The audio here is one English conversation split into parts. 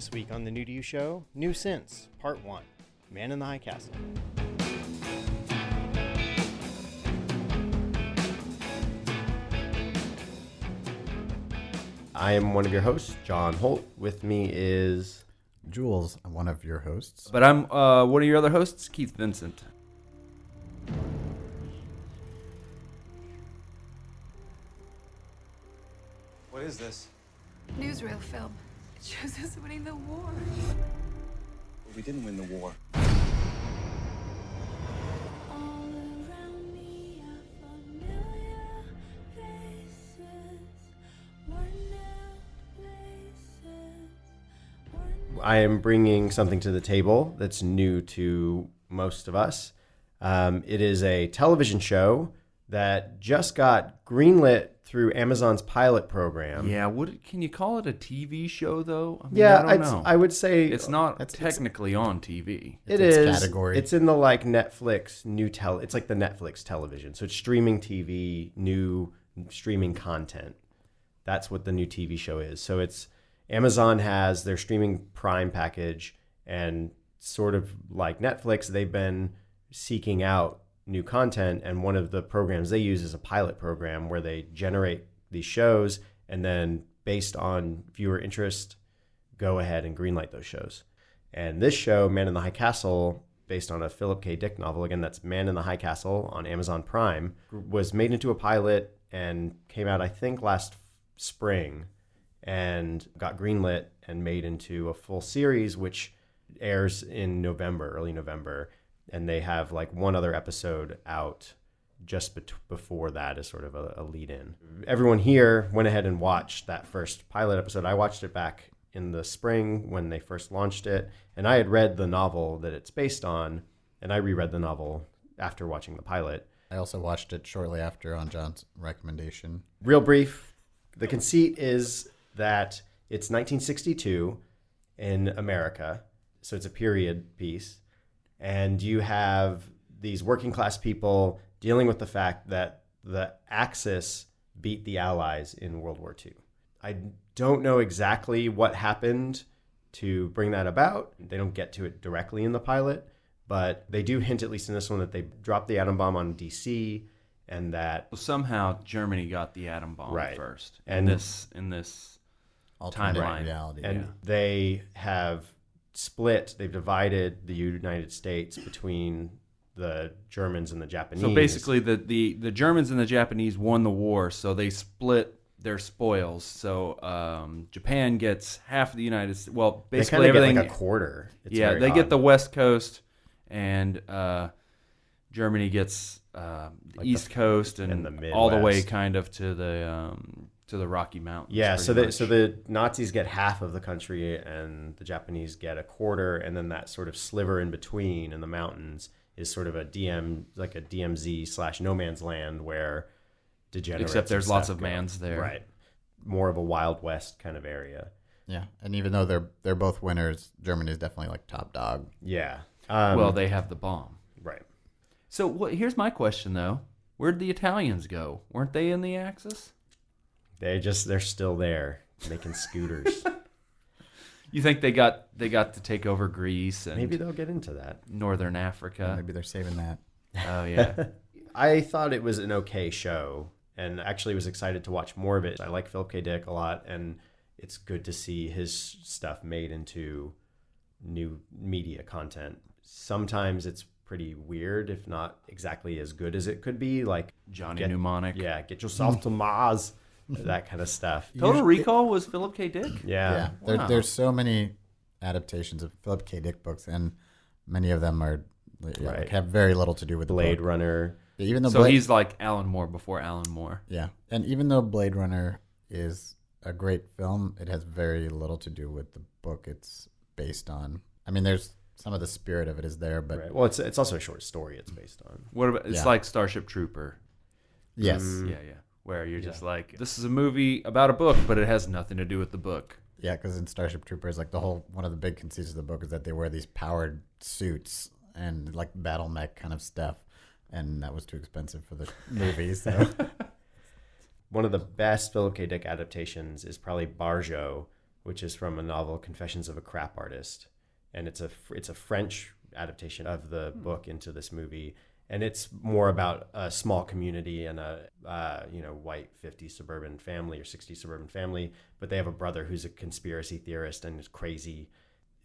This week on the New to You show, New Sense, Part 1, Man in the High Castle. I am one of your hosts, John Holt. With me is... Jules, I'm one of your hosts. But I'm one of your other hosts, Keith Vincent. What is this? Newsreel film. It shows us winning the war. We didn't win the war. All around me are familiar faces, worn out places, I am bringing something to the table that's new to most of us. It is a television show that just got greenlit through Amazon's pilot program. Yeah, can you call it a TV show though? I mean, Yeah, I don't know. I would say It's not technically on TV. It its is. category. It's in the like Netflix it's like the Netflix television. So it's streaming TV, new streaming content. That's what the new TV show is. So it's Amazon has their streaming Prime package, and sort of like Netflix, they've been seeking out new content, and one of the programs they use is a pilot program where they generate these shows and then based on viewer interest go ahead and greenlight those shows. And this show, Man in the High Castle, based on a Philip K. Dick novel, again, that's Man in the High Castle on Amazon Prime, was made into a pilot and came out I think last spring and got greenlit and made into a full series, which airs in early November. And they have like one other episode out just before that as sort of a lead in. Everyone here went ahead and watched that first pilot episode. I watched it back in the spring when they first launched it. And I had read the novel that it's based on, and I reread the novel after watching the pilot. I also watched it shortly after on John's recommendation. Real brief, the conceit is that it's 1962 in America, so it's a period piece. And you have these working class people dealing with the fact that the Axis beat the Allies in World War II. I don't know exactly what happened to bring that about. They don't get to it directly in the pilot, but they do hint, at least in this one, that they dropped the atom bomb on DC, and that Somehow Germany got the atom bomb Right. first. And in this Alternate timeline. reality. and yeah. they have they've divided the United States between the Germans and the Japanese. So basically the Germans and the Japanese won the war, so they split their spoils. So Japan gets half of the United States. Well, they basically kind of everything. get like a quarter. It's Yeah, very they odd. get the West Coast, and Germany gets the Like East Coast and the all the way Midwest. kind of to the Rocky Mountains. Yeah, pretty so much. the Nazis get half of the country and the Japanese get a quarter, and then that sort of sliver in between in the mountains is sort of a DMZ / no man's land where degenerates. Except there's and lots stuff of go. mans there. Right. More of a Wild West kind of area. Yeah, and even though they're both winners, Germany is definitely like top dog. Yeah. Well, they have the bomb. Right. So here's my question though: where'd the Italians go? Weren't they in the Axis? They're still there making scooters. You think they got to take over Greece and Maybe they'll get into that. Northern Africa? Maybe they're saving that. Oh yeah. I thought it was an okay show and actually was excited to watch more of it. I like Philip K. Dick a lot, and it's good to see his stuff made into new media content. Sometimes it's pretty weird, if not exactly as good as it could be. Like Johnny Mnemonic. Yeah, get yourself to Mars, that kind of stuff. Total Recall was Philip K. Dick. Yeah. Wow. There's so many adaptations of Philip K. Dick books, and many of them are Right. have very little to do with Blade the book. Runner. Even though So he's like Alan Moore before Alan Moore. Yeah, and even though Blade Runner is a great film, it has very little to do with the book it's based on. I mean, there's some of the spirit of it is there, but Right. Well, it's also a short story it's based on. What about? It's Yeah. like Starship Trooper. yes, Yeah. Where you're just like, this is a movie about a book, but it has nothing to do with the book. yeah, because in Starship Troopers, like one of the big conceits of the book is that they wear these powered suits and like battle mech kind of stuff, and that was too expensive for the movie. So One of the best Philip K. Dick adaptations is probably Barjo, which is from a novel, Confessions of a Crap Artist, and it's a French adaptation of the book into this movie, and it's more about a small community and a white 50s suburban family or 60s suburban family, but they have a brother who's a conspiracy theorist and is crazy.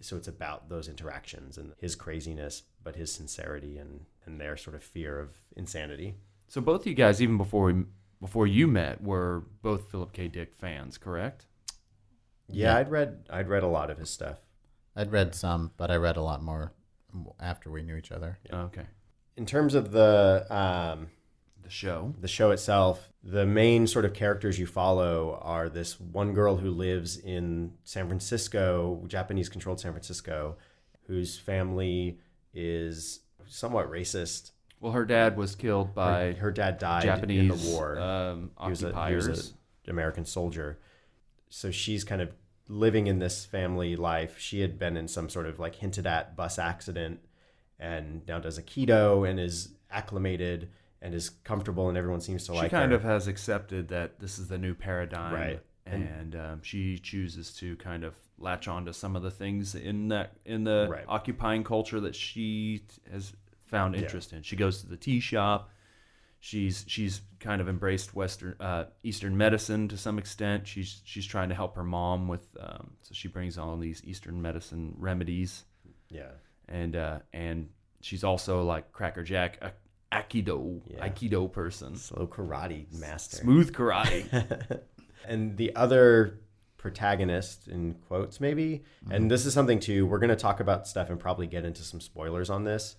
So it's about those interactions and his craziness, but his sincerity and their sort of fear of insanity. So both of you guys, even before you met, were both Philip K. Dick fans, correct? Yeah, I'd read a lot of his stuff. I'd read some, but I read a lot more after we knew each other. Yeah. Okay. In terms of the show itself, the main sort of characters you follow are this one girl who lives in San Francisco, Japanese-controlled San Francisco, whose family is somewhat racist. Well, her dad was killed by her dad died Japanese in the war. Occupiers. He was an American soldier. So she's kind of living in this family life. She had been in some sort of like hinted at bus accident and now does Aikido and is acclimated and is comfortable and everyone seems to like her. She kind of has accepted that this is the new paradigm. Right. And she chooses to kind of latch on to some of the things in the Right. occupying culture that she has found interest in. She goes to the tea shop. She's kind of embraced Eastern medicine to some extent. She's trying to help her mom with so she brings all these Eastern medicine remedies. Yeah. And she's also like Cracker Jack, Aikido person. Slow karate master. Smooth karate. And the other protagonist, in quotes maybe, and this is something too, we're going to talk about stuff and probably get into some spoilers on this.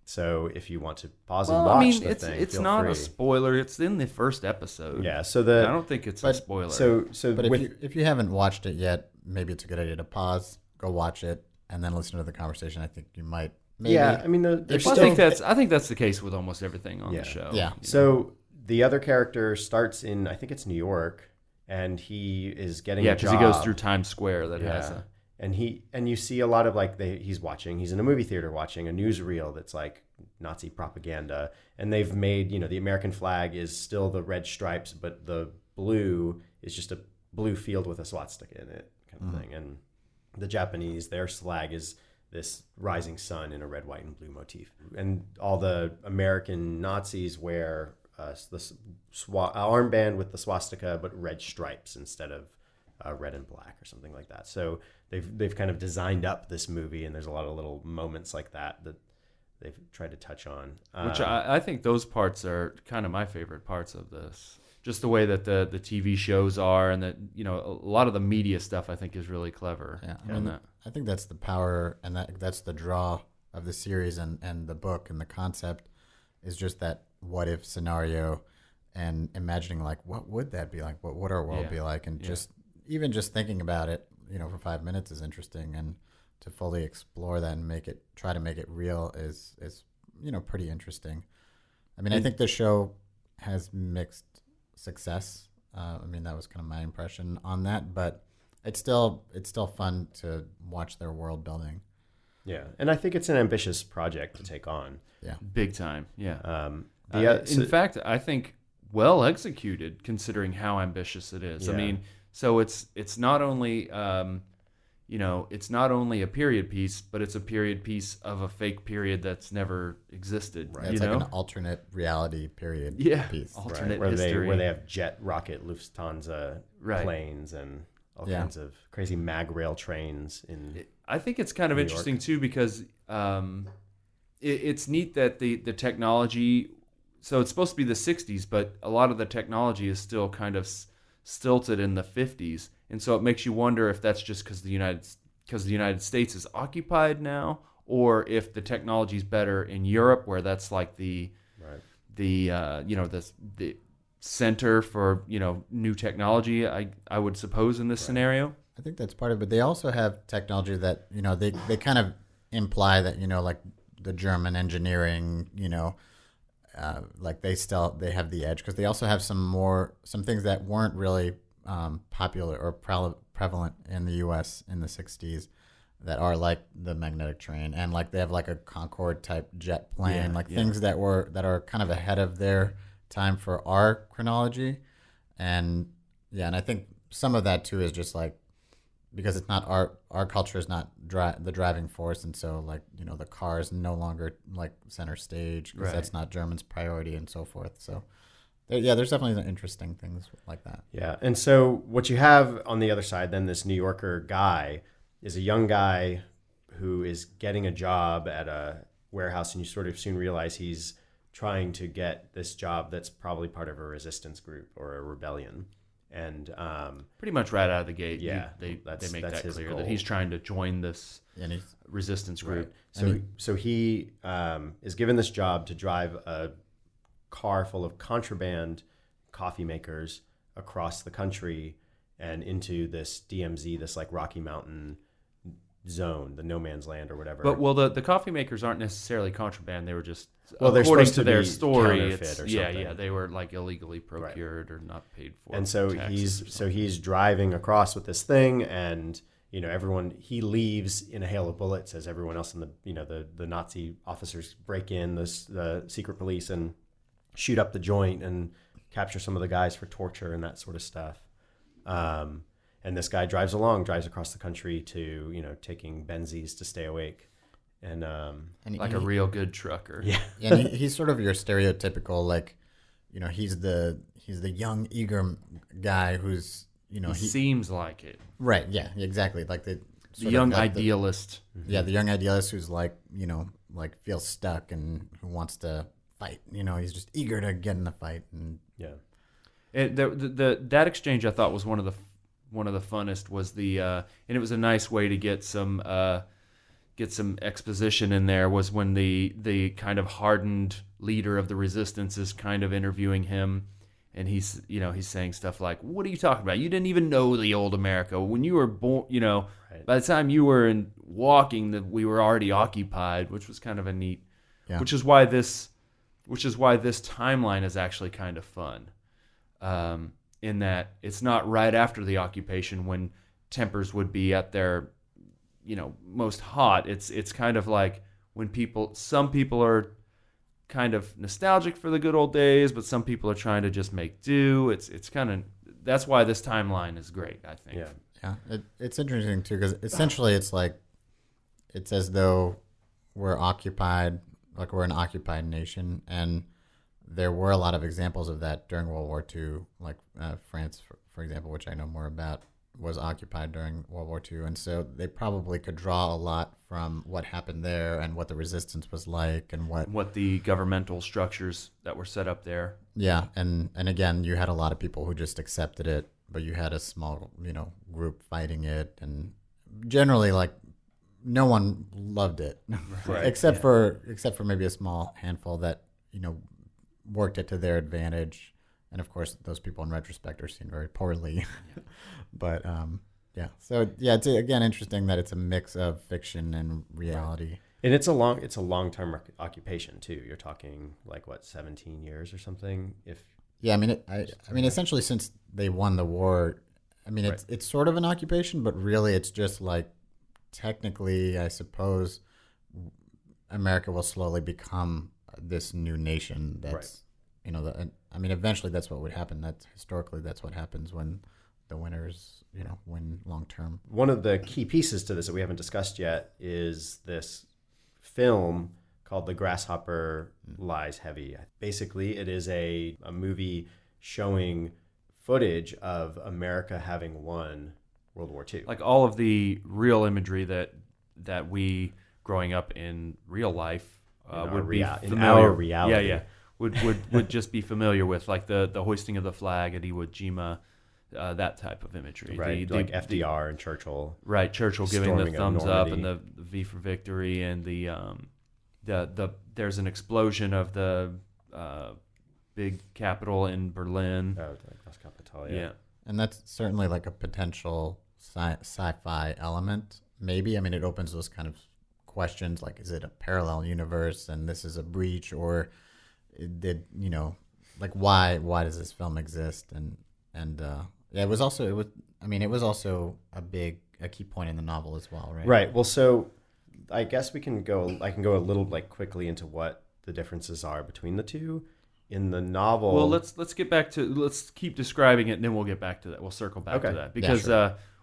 So if you want to pause and watch the thing, it's feel not free. a spoiler. It's in the first episode. Yeah. So I don't think it's a spoiler. But If you haven't watched it yet, maybe it's a good idea to pause, go watch it, and then listen to the conversation. I think you might. Maybe. Yeah, I mean, there's I still, think that's the case with almost everything on Yeah. the show. Yeah. So the other character starts in, I think it's New York, and he is getting a because job. he goes through Times Square that has a. And you see a lot of like he's in a movie theater watching a newsreel that's like Nazi propaganda, and they've made, the American flag is still the red stripes, but the blue is just a blue field with a swastika in it, kind of thing. And the Japanese, their flag is this rising sun in a red, white, and blue motif. And all the American Nazis wear the armband with the swastika, but red stripes instead of red and black or something like that. So they've kind of designed up this movie, and there's a lot of little moments like that they've tried to touch on. Which I think those parts are kind of my favorite parts of this. Just the way that the TV shows are, and that a lot of the media stuff I think is really clever. Yeah, I I think that's the power, and that's the draw of the series and the book and the concept is just that what if scenario, and imagining like what would that be like, what would our world be like, and just thinking about it, for 5 minutes is interesting, and to fully explore that and try to make it real is pretty interesting. I mean, I think the show has mixed success. That was kind of my impression on that, but it's still fun to watch their world building. Yeah, and I think it's an ambitious project to take on. Yeah, big time. Yeah. In fact, I think well executed considering how ambitious it is. Yeah. I mean, so it's not only it's not only a period piece, but it's a period piece of a fake period that's never existed. right. It's like an alternate reality period piece. Alternate Where history. they have jet rocket Lufthansa planes and all kinds of crazy mag rail trains I think it's kind of New interesting York. too, because it's neat that the technology. So it's supposed to be the 60s, but a lot of the technology is still kind of stilted in the 50s, and so it makes you wonder if that's just because the United States is occupied now, or if the technology is better in Europe, where that's like the center for new technology. I would suppose in this scenario. I think that's part of it. But they also have technology that, they kind of imply that, like the German engineering, like they have the edge, because they also have some things that weren't really popular or prevalent in the U.S. in the 60s that are like the magnetic train, and like they have like a Concorde type jet plane, things that are kind of ahead of their time for our chronology. And I think some of that too is just like because it's not our culture is not the driving force, and so like the car is no longer like center stage because that's not Germans' priority and so forth. So there's definitely interesting things like that. Yeah, and so what you have on the other side, then this New Yorker guy is a young guy who is getting a job at a warehouse, and you sort of soon realize he's trying to get this job that's probably part of a resistance group or a rebellion. And pretty much right out of the gate, they make that clear goal. that he's trying to join this resistance group. Right. So he is given this job to drive a car full of contraband coffee makers across the country and into this DMZ, this like Rocky Mountain zone, the no man's land or whatever. But the coffee makers aren't necessarily contraband. They were just they're according supposed to to their be story. counterfeit It's, or yeah, something. they were like illegally procured or not paid for. And so he's driving across with this thing, and he leaves in a hail of bullets as everyone else in the Nazi officers break in the secret police and shoot up the joint and capture some of the guys for torture and that sort of stuff. And this guy drives across the country to, taking Benzies to stay awake. And like a real good trucker. Yeah. And he's sort of your stereotypical, like, he's the young, eager guy who's, he seems like it. Right. Yeah, exactly. Like the young idealist. The young idealist who's like, like feels stuck and who wants to fight. He's just eager to get in the fight. And that exchange I thought was one of the funnest was and it was a nice way to get some exposition in there, was when the kind of hardened leader of the resistance is kind of interviewing him, and he's saying stuff like, "What are you talking about? You didn't even know the old America when you were born. By the time you were walking, that we were already occupied," which was kind of a neat. Yeah. Which is why this timeline is actually kind of fun. In that it's not right after the occupation when tempers would be at their, most hot. It's kind of like when some people are kind of nostalgic for the good old days, but some people are trying to just make do. It's kind of, that's why this timeline is great, I think. Yeah. It's interesting too, because essentially it's like, it's as though we're occupied, like we're an occupied nation, and there were a lot of examples of that during World War II, like France, for example, which I know more about, was occupied during World War II. And so they probably could draw a lot from what happened there and what the resistance was like and what the governmental structures that were set up there. Yeah. And again, you had a lot of people who just accepted it, but you had a small, group fighting it. And generally, like, no one loved it, Right. except for maybe a small handful that, worked it to their advantage. And of course, those people in retrospect are seen very poorly. But so it's again interesting that it's a mix of fiction and reality. Right. And it's a long-term occupation too. You're talking like 17 years or something. I mean, essentially since they won the war, I mean, it's sort of an occupation, but really it's just like, technically, I suppose America will slowly become this new nation that's eventually that's what would happen. That's historically that's what happens when the winners win long term. One of the key pieces to this that we haven't discussed yet is this film called The Grasshopper Lies Heavy. Basically, it is a movie showing footage of America having won World War II. Like all of the real imagery that we growing up in real life would be familiar. In our reality. Yeah. Would just be familiar with, like the hoisting of the flag at Iwo Jima, that type of imagery. Right, like FDR and Churchill. Right, Churchill giving the storming thumbs of up Normandy. and the V for victory, and the there's an explosion of the big Capitol in Berlin. Oh, Das Kapital, Yeah. And that's certainly like a potential sci-fi element. Maybe, I mean, it opens those kind of questions, like, is it a parallel universe and this is a breach, or like why does this film exist? And it was also a key point in the novel as well, right? Right. Well, so I guess I can go a little like quickly into what the differences are between the two. In the novel, Well, let's keep describing it, and then we'll get back to that. We'll circle back to that because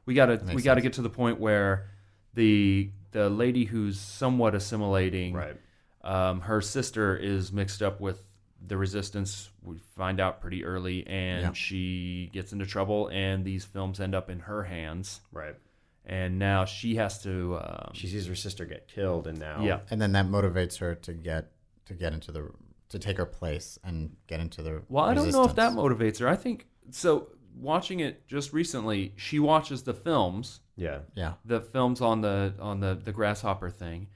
we got to get to the point where the lady who's somewhat assimilating, Right. Her sister is mixed up with the resistance. We find out pretty early, and she gets into trouble, and these films end up in her hands. Right. And now she has to. She sees her sister get killed, and now and then that motivates her to get into to take her place and get into the. Well, I don't know if that resistance. motivates her. I think so. Watching it just recently, she watches the films. Yeah. The films on the grasshopper thing,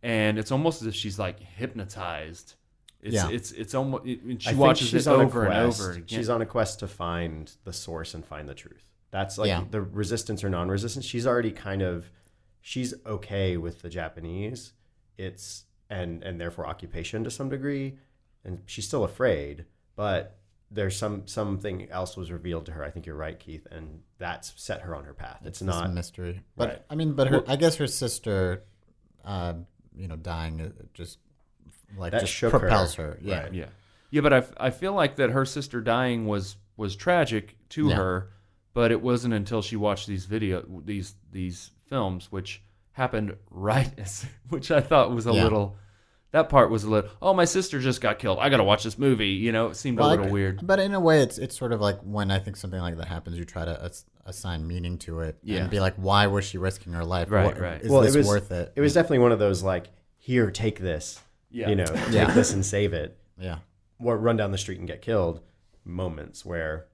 and it's almost as if she's like hypnotized. It's almost she watches it over and over again. She's on a quest to find the source and find the truth. That's like the resistance or non-resistance. She's already she's okay with the Japanese. It's and therefore occupation to some degree, and she's still afraid, but there's something else was revealed to her. I think you're right, Keith, and that's set her on her path. It's not a mystery, but right. I mean, but I guess her sister, dying just like that just shook propels her. Right. Yeah. But I feel like that her sister dying was tragic to her, but it wasn't until she watched these films, which happened which I thought was a little. That part was a little. Oh, my sister just got killed. I got to watch this movie. It seemed a little weird. But in a way, it's sort of like when I think something like that happens, you try to assign meaning to it and be like, why was she risking her life? Right. Is this worth it? It was definitely one of those like, here, take this. Yeah. Take this and save it. Yeah. Or run down the street and get killed. Moments where,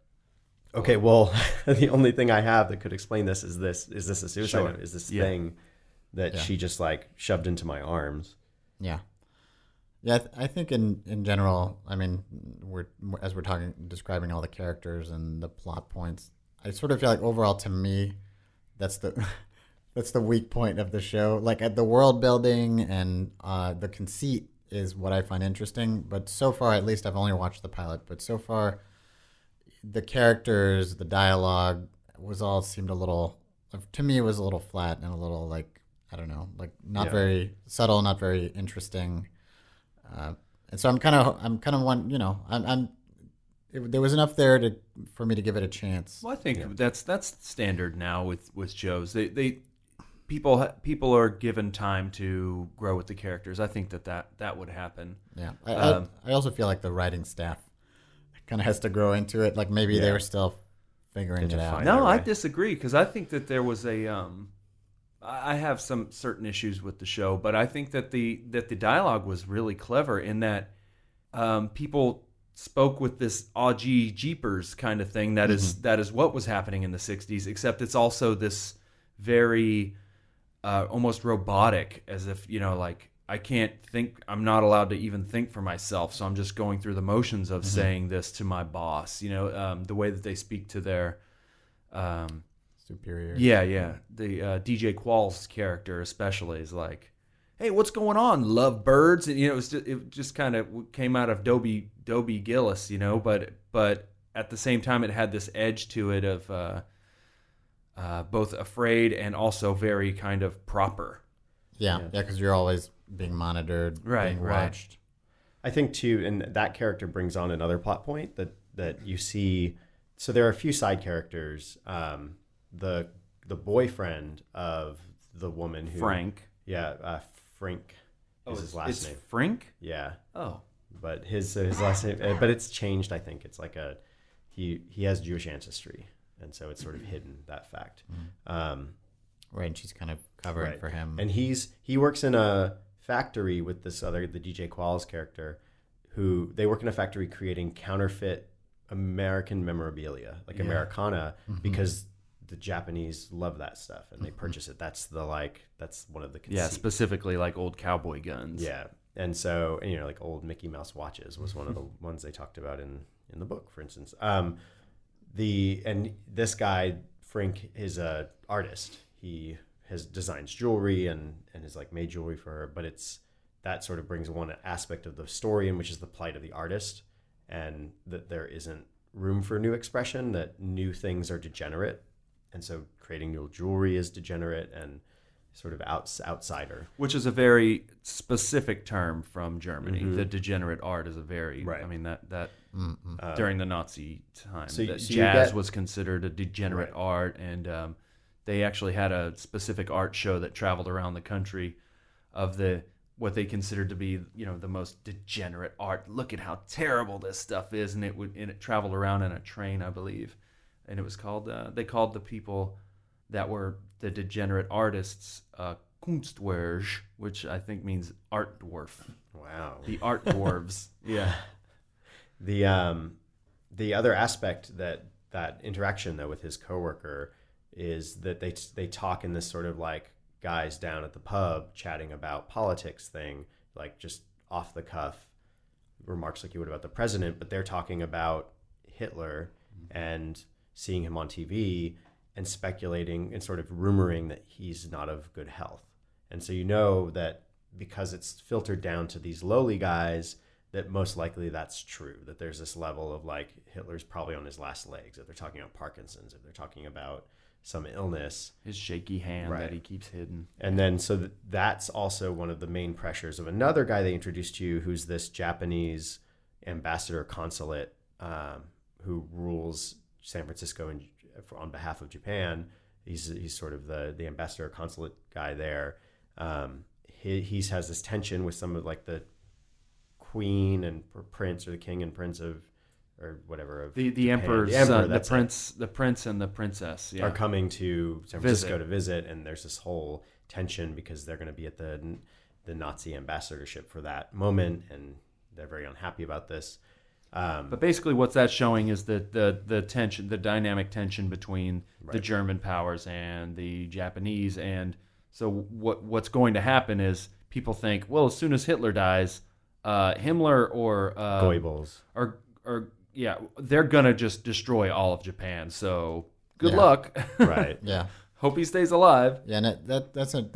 okay, well, the only thing I have that could explain this is this. Is this a suicide note? Is this thing that she just like shoved into my arms? Yeah. Yeah, I think in general, I mean, we're describing all the characters and the plot points. I sort of feel like overall, to me, that's the weak point of the show. Like at the world building and the conceit is what I find interesting. But so far, at least I've only watched the pilot. But so far, the characters, the dialogue seemed a little, to me, it was a little flat and a little like, I don't know, like not very subtle, not very interesting. And so I'm kind of one, there was enough there for me to give it a chance. Well, I think that's standard now with shows. People are given time to grow with the characters. I think that would happen. Yeah. I also feel like the writing staff kind of has to grow into it. Like maybe they were still figuring it out. No, I disagree because I think that there was I have some certain issues with the show, but I think that the dialogue was really clever in that people spoke with this gee jeepers kind of thing. That is what was happening in the 60s, except it's also this very almost robotic, as if like I can't think, I'm not allowed to even think for myself, so I'm just going through the motions of saying this to my boss. The way that they speak to their superior. Yeah. The DJ Qualls character especially is like, "Hey, what's going on, love birds?" And it just kind of came out of Dobie Gillis, but at the same time it had this edge to it of both afraid and also very kind of proper. Yeah, because you're always being monitored, being watched. I think too, and that character brings on another plot point that you see. So there are a few side characters. The boyfriend of the woman who Frank. Yeah, Frank is his last name. Frank? Yeah. Oh. But his last name, but it's changed. I think it's like he has Jewish ancestry, and so it's sort of hidden, that fact. Right, and she's kind of covering for him. And he works in a factory with the DJ Qualls character, who they work in a factory creating counterfeit American memorabilia, like Americana, because the Japanese love that stuff and they purchase it. That's one of the conceits. Yeah, specifically like old cowboy guns. Yeah. And so, like old Mickey Mouse watches was one of the ones they talked about in the book, for instance. And this guy, Frank, is a artist. He designs jewelry and has like made jewelry for her, but that sort of brings one aspect of the story in, which is the plight of the artist, and that there isn't room for new expression, that new things are degenerate. And so creating new jewelry is degenerate and sort of outsider. Which is a very specific term from Germany. The degenerate art is a very, right. I mean, that during the Nazi time, so jazz you get, was considered a degenerate art, and they actually had a specific art show that traveled around the country of what they considered to be, the most degenerate art. Look at how terrible this stuff is, and it traveled around in a train, I believe, and it was called. They called the people that were the degenerate artists Kunstwerk, which I think means art dwarf. Wow. The art dwarves. Yeah. The other aspect that interaction though with his coworker is that they talk in this sort of like guys down at the pub chatting about politics thing, like just off the cuff remarks like you would about the president, but they're talking about Hitler and seeing him on TV and speculating and sort of rumoring that he's not of good health. And so that because it's filtered down to these lowly guys, that most likely that's true, that there's this level of like Hitler's probably on his last legs, if they're talking about Parkinson's, if they're talking about some illness. His shaky hand Right. that he keeps hidden. And then so that's also one of the main pressures of another guy they introduced to you, who's this Japanese ambassador consulate who rules San Francisco on behalf of Japan. He's sort of the ambassador consulate guy there. He has this tension with some of like the queen and prince, or the king and prince of, or whatever, of The Japan. emperor's the emperor, son, that's the prince and the princess, are coming to San Francisco Visit. to visit, and there's this whole tension because they're going to be at the Nazi ambassadorship for that moment, and they're very unhappy about this. But basically, what's that showing is that the tension, the dynamic tension between the German powers and the Japanese, and so what's going to happen is people think, well, as soon as Hitler dies, Himmler or Goebbels they're gonna just destroy all of Japan. So good Yeah. luck. right. Yeah. Hope he stays alive. Yeah, and that's an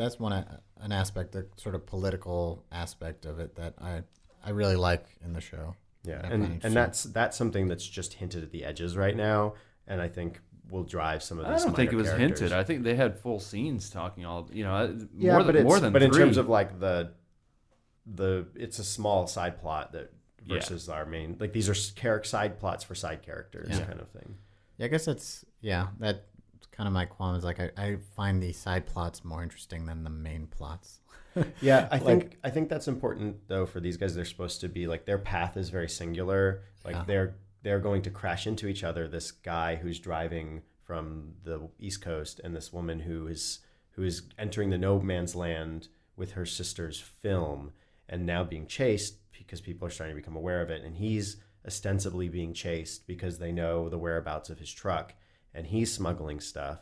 aspect, the sort of political aspect of it that I really like in the show. Yeah, I find and interesting. that's something that's just hinted at the edges right now, and I think will drive some of I these. don't think it minor was characters. hinted. I think they had full scenes talking all. Yeah, more than but in three. terms of like the it's a small side plot that versus our main, like these are side plots for side characters kind of thing. Yeah, I guess that's kind of my qualm is like I find the side plots more interesting than the main plots. Yeah, I think that's important though for these guys. They're supposed to be like, their path is very singular. Like they're going to crash into each other. This guy who's driving from the East Coast and this woman who is entering the no man's land with her sister's film and now being chased because people are starting to become aware of it, and he's ostensibly being chased because they know the whereabouts of his truck and he's smuggling stuff.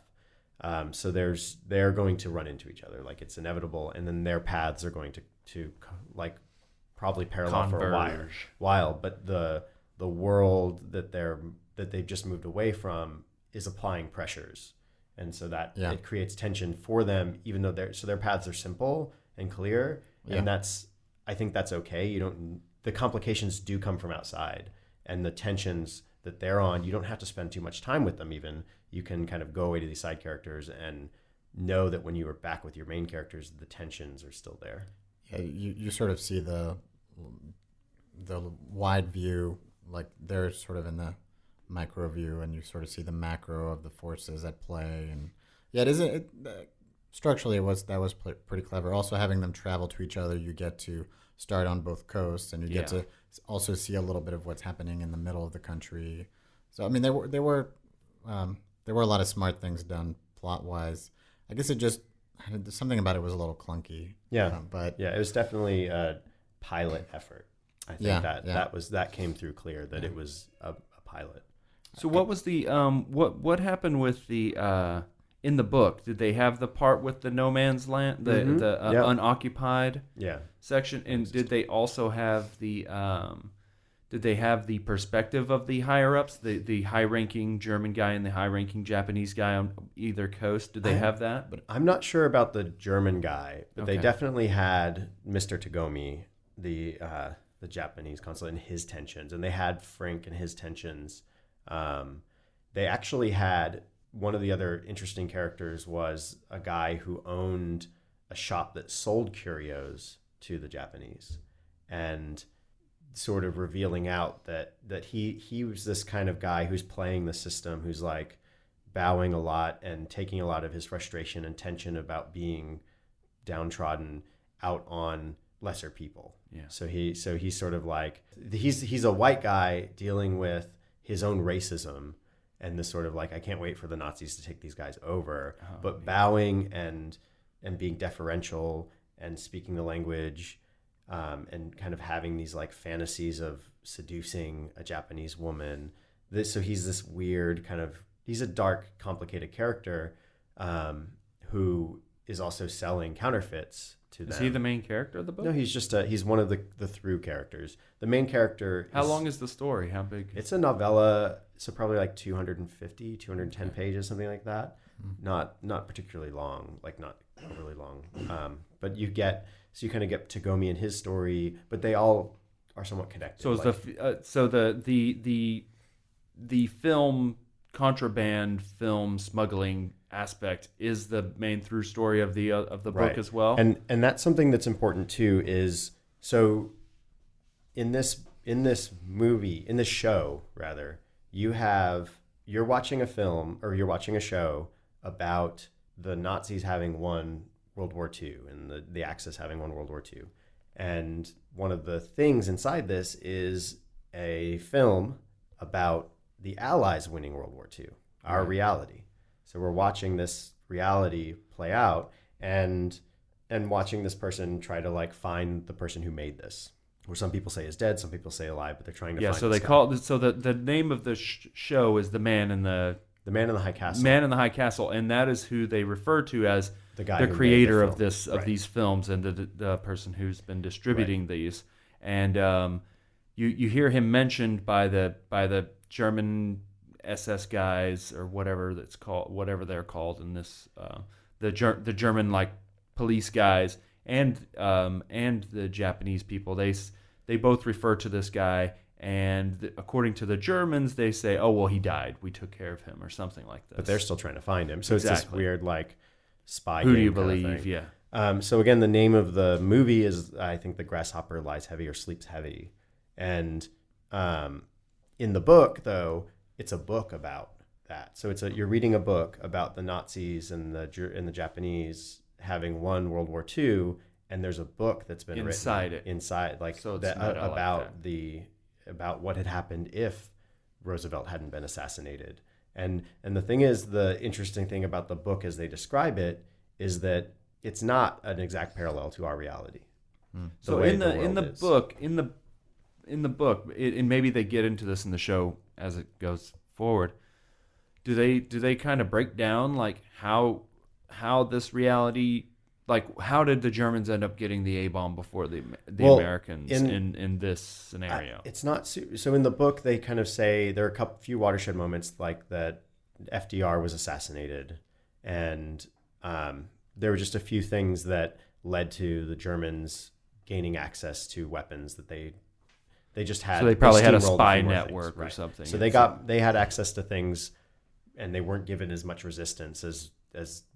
So they're going to run into each other, like it's inevitable, and then their paths are going to like probably parallel for a while. But the world that they've just moved away from is applying pressures, and so that it creates tension for them, even though their paths are simple and clear, and I think that's okay. The complications do come from outside, and the tensions that they're on, you don't have to spend too much time with them. Even you can kind of go away to these side characters and know that when you are back with your main characters, the tensions are still there. Yeah, you sort of see the wide view, like they're sort of in the micro view, and you sort of see the macro of the forces at play. And structurally that was pretty clever. Also, having them travel to each other, you get to start on both coasts, and you get to also see a little bit of what's happening in the middle of the country. So I mean, there were a lot of smart things done plot wise. I guess something about it was a little clunky. Yeah, but it was definitely a pilot effort. I think that came through clear that it was a pilot. So what was the what happened with the in the book? Did they have the part with the no man's land, the unoccupied section, and did they also have the perspective of the higher ups, the high ranking German guy and the high ranking Japanese guy on either coast? Did they have that? But I'm not sure about the German guy, but they definitely had Mr. Tagomi, the Japanese consul, and his tensions, and they had Frank and his tensions. They actually had, one of the other interesting characters was a guy who owned a shop that sold curios to the Japanese, and sort of revealing out that he was this kind of guy who's playing the system, who's like bowing a lot and taking a lot of his frustration and tension about being downtrodden out on lesser people. Yeah. So he's sort of like he's a white guy dealing with his own racism and this sort of like, I can't wait for the Nazis to take these guys over, but bowing and being deferential and speaking the language, and kind of having these like fantasies of seducing a Japanese woman. So he's this weird kind of, he's a dark, complicated character, who is also selling counterfeits to them. Is he the main character of the book? No, he's just he's one of the through characters. The main character. How long is the story? How big? It's a novella, so probably like 250, 210 pages, something like that. Not particularly long, like not overly long. But you kind of get Tagomi and his story, but they all are somewhat connected. So is the film contraband film smuggling aspect is the main through story of the book as well. And that's something that's important too, is so in this show rather, you're watching a film or you're watching a show about the Nazis having won World War II and the Axis having won World War II. And one of the things inside this is a film about the Allies winning World War II, our reality. So we're watching this reality play out and watching this person try to like find the person who made this. Or some people say is dead, some people say alive, but they're trying to find. So they call it. So the name of the show is The Man in the High Castle. Man in the High Castle, and that is who they refer to as the guy, the creator of these films and the person who's been distributing these. And you hear him mentioned by the German SS guys or whatever they're called in this, the German like police guys and the Japanese people. They both refer to this guy, and according to the Germans, they say, "Oh well, he died. We took care of him," or something like this. But they're still trying to find him. So It's this weird like spy. Who game do you kind of believe? thing. Yeah. So again, the name of the movie is, I think, The Grasshopper Lies Heavy or Sleeps Heavy. And in the book, though, it's a book about that. So you're reading a book about the Nazis and the Japanese having won World War II, and there's a book that's been written inside, like so that, about about what had happened if Roosevelt hadn't been assassinated. And the thing is, the interesting thing about the book as they describe it is that it's not an exact parallel to our reality. So in the book, and maybe they get into this in the show as it goes forward. Do they kind of break down like how this reality, like how did the Germans end up getting the A-bomb before the Americans in this scenario? It's not so in the book they kind of say there are a few watershed moments, like that FDR was assassinated, and there were just a few things that led to the Germans gaining access to weapons that they just had. So they probably had a steamrolled spy a few more network things, or something. So they had access to things, and they weren't given as much resistance as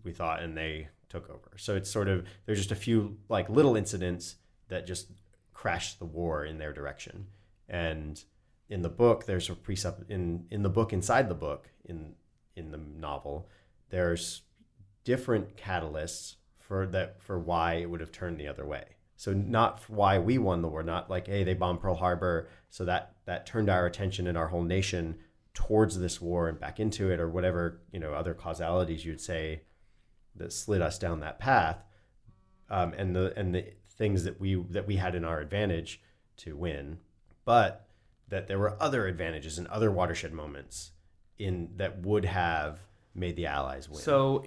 we thought, and they took over. So it's sort of, there's just a few like little incidents that just crashed the war in their direction. And in the book, there's a precept in the book, inside the book, in the novel, there's different catalysts for why it would have turned the other way. So not why we won the war, not like, hey, they bombed Pearl Harbor, so that turned our attention and our whole nation towards this war and back into it, or whatever, other causalities you'd say that slid us down that path, and the things that we had in our advantage to win, but that there were other advantages and other watershed moments that would have made the Allies win. So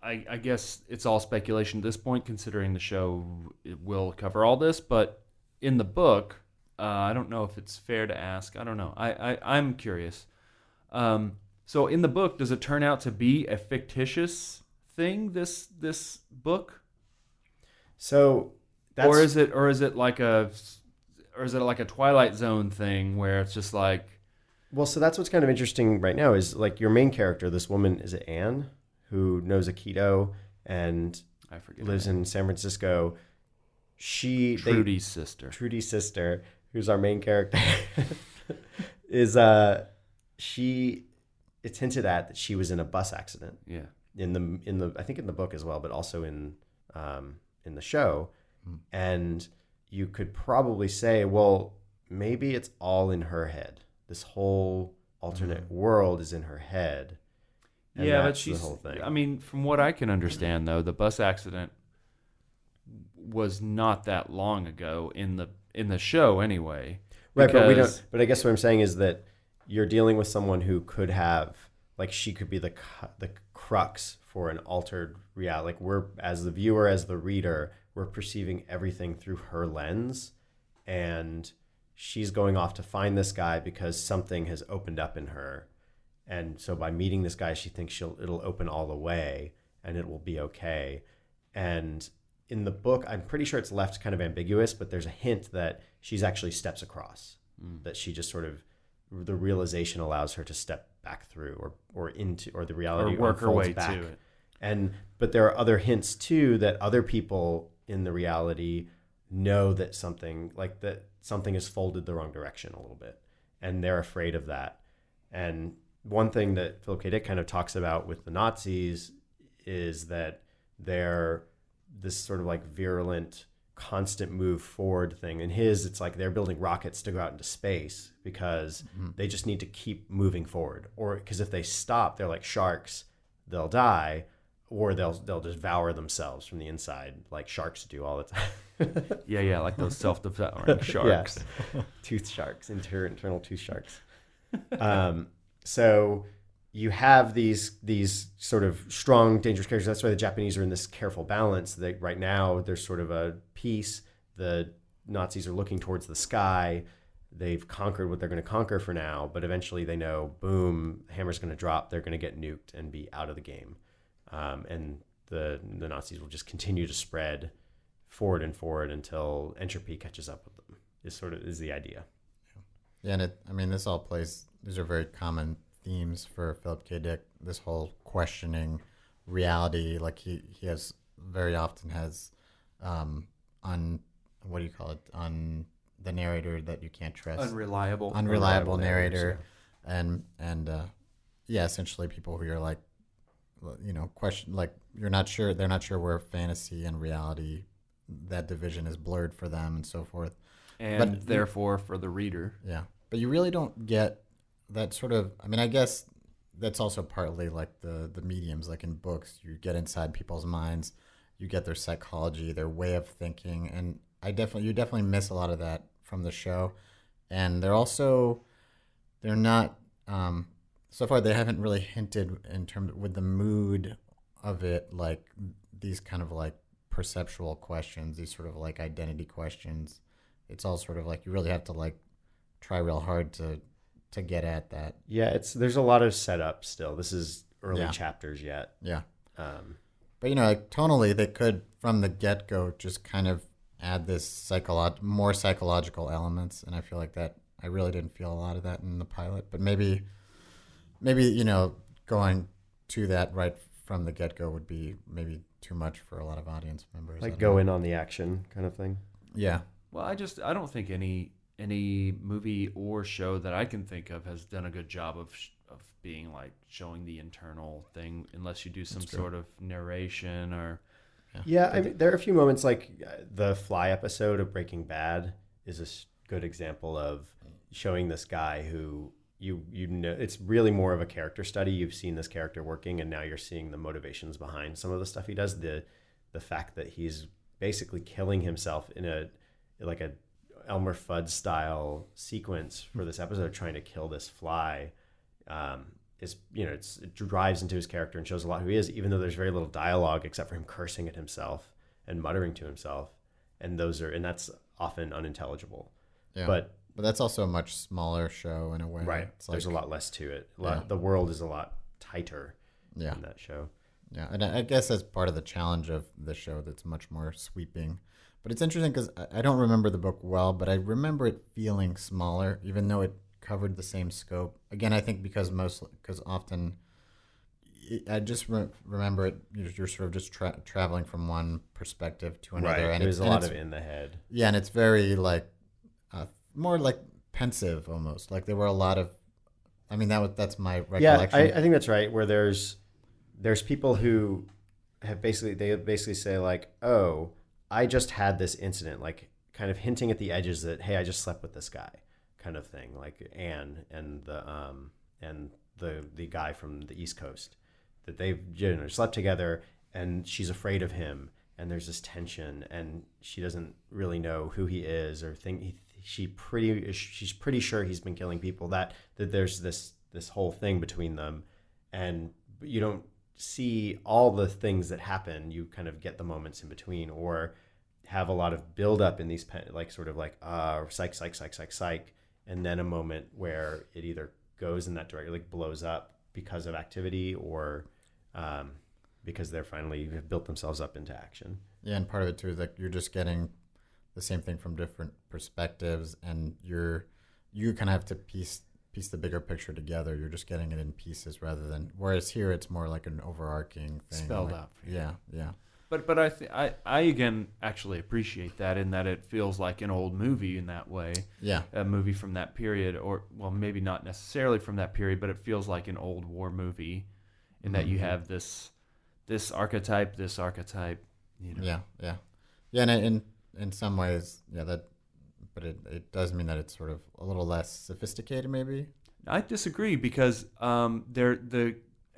I guess it's all speculation at this point, considering the show will cover all this. But in the book, I don't know if it's fair to ask. I don't know. I'm curious. So in the book, does it turn out to be a fictitious thing? This book. So or is it like a Twilight Zone thing where it's just like. Well, so that's what's kind of interesting right now is like your main character, this woman, is it Anne, who knows Aikido and lives in San Francisco. Trudy's sister, who's our main character, is she it's hinted at that she was in a bus accident. Yeah. In the I think in the book as well, but also in the show. And you could probably say, well, maybe it's all in her head. This whole alternate world is in her head. And Yeah, but that's she's the whole thing. I mean, from what I can understand though, the bus accident was not that long ago in the show anyway. Right, but we because- don't. But I guess what I'm saying is that you're dealing with someone who could have, like, she could be the crux for an altered reality. Like, we're, as the viewer, as the reader, we're perceiving everything through her lens, and she's going off to find this guy because something has opened up in her, and so by meeting this guy, she thinks it'll open all the way, and it will be okay. And in the book, I'm pretty sure it's left kind of ambiguous, but there's a hint that she's actually steps across, that she just sort of, the realization allows her to step back through or into, or the reality or work her unfolds way back. to it. But there are other hints too that other people in the reality know that something has folded the wrong direction a little bit, and they're afraid of that. And one thing that Philip K. Dick kind of talks about with the Nazis is that they're this sort of like virulent, constant move forward thing. In his, it's like they're building rockets to go out into space because they just need to keep moving forward. Or because if they stop, they're like sharks, they'll die, or they'll devour themselves from the inside, like sharks do all the time. Yeah, like those self-devouring sharks. Yes. Tooth sharks, internal tooth sharks. So you have these sort of strong, dangerous characters. That's why the Japanese are in this careful balance. That right now there's sort of a peace. The Nazis are looking towards the sky. They've conquered what they're going to conquer for now, but eventually they know, boom, the hammer's going to drop. They're going to get nuked and be out of the game. And the Nazis will just continue to spread forward and forward until entropy catches up with them. Is the idea. Yeah, and this all plays. These are very common themes for Philip K. Dick. This whole questioning reality, like he has very often has what do you call it, on the narrator that you can't trust, Unreliable narrator, and essentially people who are like, question, like they're not sure where fantasy and reality, that division is blurred for them and so forth, and therefore for the reader. Yeah, but you really don't get that sort of, I mean, I guess that's also partly like the mediums, like in books, you get inside people's minds, you get their psychology, their way of thinking, and you definitely miss a lot of that from the show. And they're not, so far they haven't really hinted in terms with the mood of it, like these kind of like perceptual questions, these sort of like identity questions. It's all sort of like you really have to like try real hard to get at that. Yeah, there's a lot of setup still. This is early chapters yet. Yeah. But like tonally, they could from the get-go just kind of add this more psychological elements, and I feel like that I really didn't feel a lot of that in the pilot. But maybe going to that right from the get-go would be maybe too much for a lot of audience members. Like go in on the action kind of thing. Yeah. Well, I don't think any movie or show that I can think of has done a good job of being like showing the internal thing, unless you do some sort of narration or. Yeah, I mean, there are a few moments like the Fly episode of Breaking Bad is a good example of showing this guy who you know it's really more of a character study. You've seen this character working, and now you're seeing the motivations behind some of the stuff he does. The fact that he's basically killing himself in a Elmer Fudd style sequence for this episode, trying to kill this fly, it drives into his character and shows a lot who he is, even though there's very little dialogue except for him cursing at himself and muttering to himself, and that's often unintelligible. Yeah, but that's also a much smaller show in a way. Right, there's a lot less to it. The world is a lot tighter in that show. Yeah, and I guess that's part of the challenge of the show, that's much more sweeping. But it's interesting because I don't remember the book well, but I remember it feeling smaller, even though it covered the same scope. Again, I think because often I just remember it. You're sort of just traveling from one perspective to another, right. And there's a lot of in the head. Yeah, and it's very like more like pensive almost. Like there were a lot of I mean, that's my Yeah, recollection. I think that's right. Where there's people who have basically say like, oh, I just had this incident, like kind of hinting at the edges that, hey, I just slept with this guy, kind of thing, like Anne and the guy from the East Coast, that they've slept together, and she's afraid of him, and there's this tension, and she doesn't really know who he is or think she's pretty sure he's been killing people. That there's this whole thing between them, and you don't see all the things that happen. You kind of get the moments in between, or have a lot of build up in these like sort of like psych, and then a moment where it either goes in that direction, like blows up because of activity, or because they're finally have built themselves up into action. Yeah, and part of it too is like you're just getting the same thing from different perspectives, and you kind of have to piece the bigger picture together. You're just getting it in pieces rather than, whereas here it's more like an overarching thing. Spelled like, out. Yeah, yeah. But I again actually appreciate that, in that it feels like an old movie in that way. Yeah. A movie from that period, or well, maybe not necessarily from that period, but it feels like an old war movie, in that you have this archetype, you know. Yeah. And in some ways, yeah, but it does mean that it's sort of a little less sophisticated, maybe. I disagree, because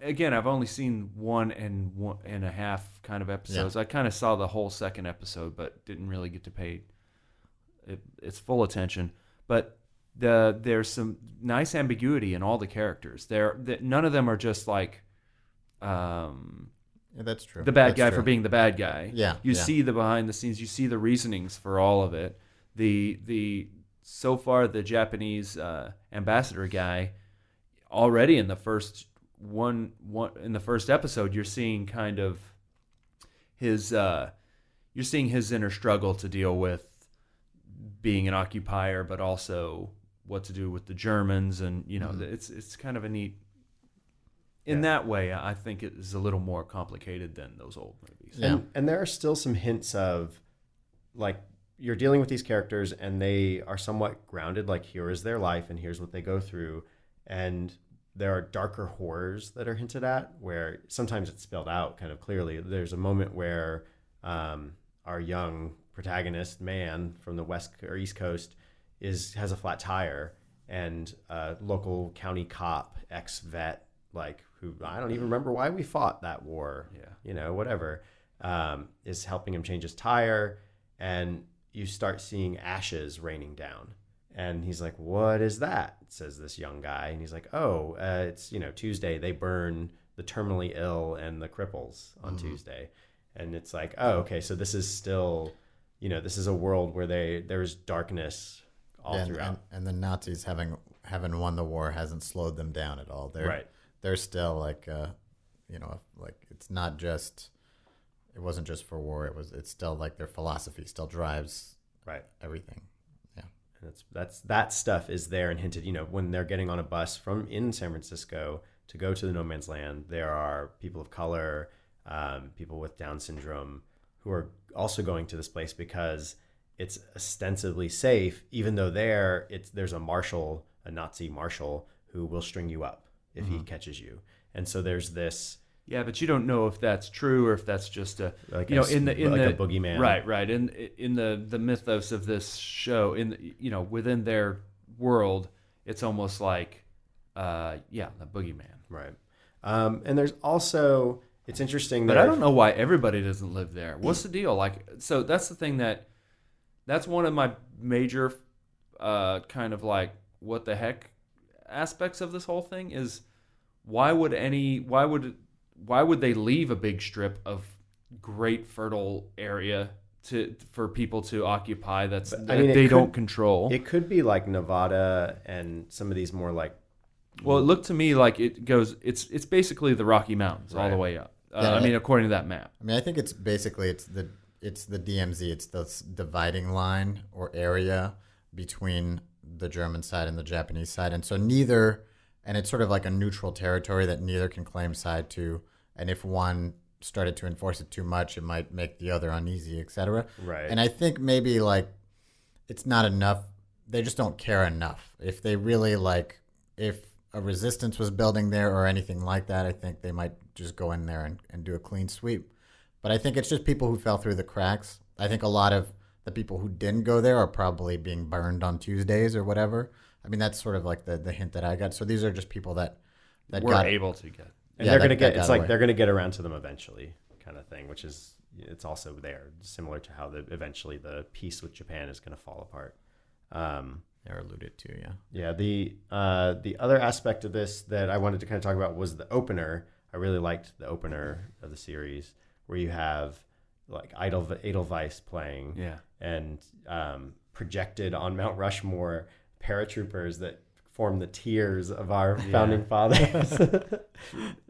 again, I've only seen one and a half kind of episodes. Yeah. I kind of saw the whole second episode, but didn't really get to pay its full attention. But there's some nice ambiguity in all the characters. None of them are just like Yeah, that's true. the bad That's guy true. for being the bad guy. Yeah, You yeah. see the behind the scenes. You see the reasonings for all of it. The so far the Japanese ambassador guy, already in the first in the first episode, you're seeing kind of his inner struggle to deal with being an occupier, but also what to do with the Germans, and it's kind of a neat. In that way, I think it is a little more complicated than those old movies. Yeah. And there are still some hints of, like, you're dealing with these characters and they are somewhat grounded, like here is their life and here's what they go through. And there are darker horrors that are hinted at, where sometimes it's spelled out kind of clearly. There's a moment where our young protagonist, man from the West or East Coast, has a flat tire, and a local county cop, ex-vet, like, who I don't even remember why we fought that war, whatever, is helping him change his tire, and you start seeing ashes raining down. And he's like, what is that? Says this young guy. And he's like, oh, it's, Tuesday. They burn the terminally ill and the cripples on Tuesday. And it's like, oh, okay. So this is still, this is a world where there's darkness all throughout. And the Nazis having won the war hasn't slowed them down at all. They're still like, like it's not just, it wasn't just for war. It's still like their philosophy still drives everything. And that stuff is there and hinted. When they're getting on a bus in San Francisco to go to the no man's land, there are people of color, people with Down syndrome, who are also going to this place because it's ostensibly safe, even though there's a Nazi marshal who will string you up if he catches you. And so there's this. Yeah, but you don't know if that's true or if that's just a a boogeyman. Right. In the mythos of this show, within their world, it's almost like the boogeyman. Right. And there's also, it's interesting that But I don't know why everybody doesn't live there. What's the deal? Like, so that's the thing that's one of my major kind of like what the heck aspects of this whole thing is, why would they leave a big strip of great fertile area for people to occupy they don't control? It could be like Nevada and some of these more like. Well, it looked to me like it's basically the Rocky Mountains all the way up. According to that map. I think it's basically it's the DMZ. It's the dividing line or area between the German side and the Japanese side, and so neither. And it's sort of like a neutral territory that neither can claim side to. And if one started to enforce it too much, it might make the other uneasy, etc. Right. And I think maybe like it's not enough. They just don't care enough. If they really if a resistance was building there or anything like that, I think they might just go in there and do a clean sweep. But I think it's just people who fell through the cracks. I think a lot of the people who didn't go there are probably being burned on Tuesdays or whatever. I mean, that's sort of like the hint that I got. So these are just people that We're able to get. And they're going to get, it's like they're going to get around to them eventually kind of thing, which is, it's also there, similar to how eventually the peace with Japan is going to fall apart. They're alluded to, yeah. Yeah, the other aspect of this that I wanted to kind of talk about was the opener. I really liked the opener of the series where you have like Edelweiss playing, and projected on Mount Rushmore paratroopers that form the tiers of our founding fathers.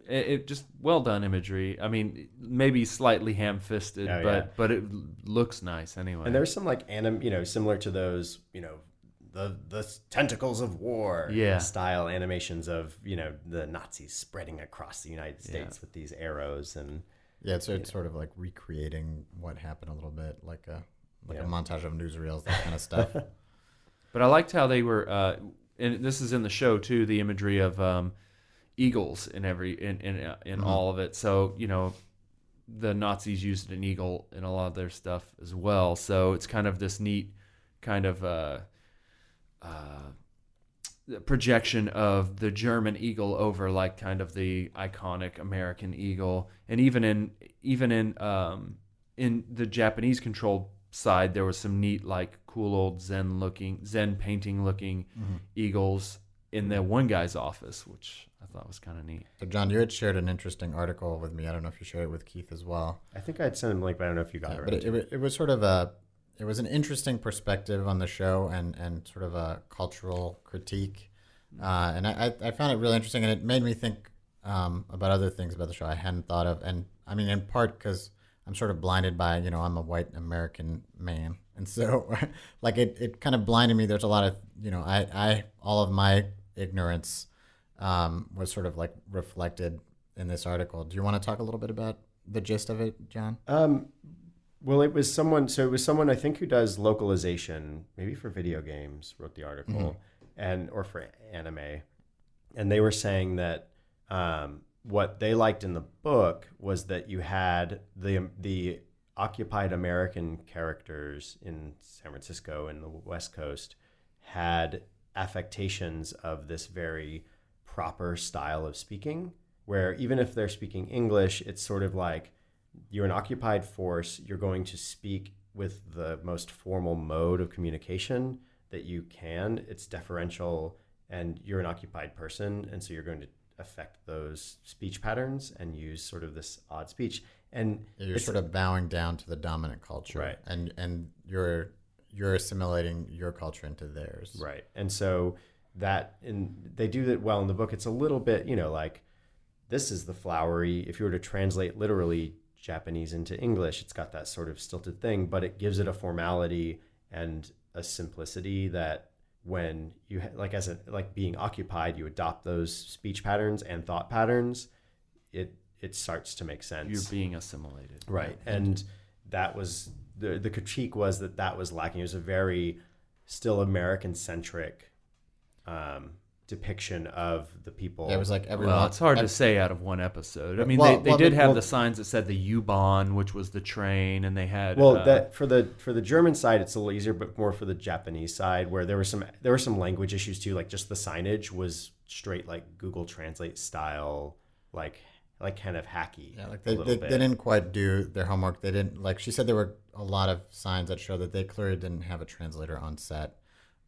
It just well done imagery. I mean, maybe slightly ham-fisted, but it looks nice anyway. And there's some like similar to those, the tentacles of war style animations of the Nazis spreading across the United States with these arrows and it's sort of like recreating what happened a little bit, like a montage of newsreels, that kind of stuff. But I liked how they were, and this is in the show too, the imagery of eagles in all of it. So the Nazis used an eagle in a lot of their stuff as well. So it's kind of this neat kind of projection of the German eagle over like kind of the iconic American eagle, and even in the Japanese controlled side there was some neat like cool old Zen painting looking eagles in the one guy's office, which I thought was kind of neat. So John, you had shared an interesting article with me. I don't know if you shared it with Keith as well. I think I'd sent him a link, but I don't know if you got it right. But it was sort of it was an interesting perspective on the show and sort of a cultural critique. And I found it really interesting, and it made me think about other things about the show I hadn't thought of. And I mean, in part because I'm sort of blinded by, I'm a white American man. And so like it kind of blinded me. There's a lot of, all of my ignorance was sort of like reflected in this article. Do you want to talk a little bit about the gist of it, John? Well, it was someone I think who does localization, maybe for video games, wrote the article, or for anime, and they were saying that what they liked in the book was that you had the occupied American characters in San Francisco and the West Coast had affectations of this very proper style of speaking, where even if they're speaking English, it's sort of like, you're an occupied force, you're going to speak with the most formal mode of communication that you can. It's deferential, and you're an occupied person, and so you're going to affect those speech patterns and use sort of this odd speech. And you're sort of bowing down to the dominant culture, right? And you're assimilating your culture into theirs, right? And so they do that well in the book. It's a little bit, like, this is the flowery. If you were to translate literally Japanese into English, it's got that sort of stilted thing, but it gives it a formality and a simplicity that when you like being occupied, you adopt those speech patterns and thought patterns, it starts to make sense. You're being assimilated, right? And that was the critique was that was lacking. It was a very still American centric depiction of the people. Yeah, it was like everyone. Well, it's hard to say out of one episode. I mean, they did have the signs that said the U-Bahn, which was the train, and they had. Well, that for the German side, it's a little easier, but more for the Japanese side, where there were some language issues too. Like just the signage was straight like Google Translate style, like kind of hacky. Yeah, like they didn't quite do their homework. They didn't, like she said, there were a lot of signs that show that they clearly didn't have a translator on set.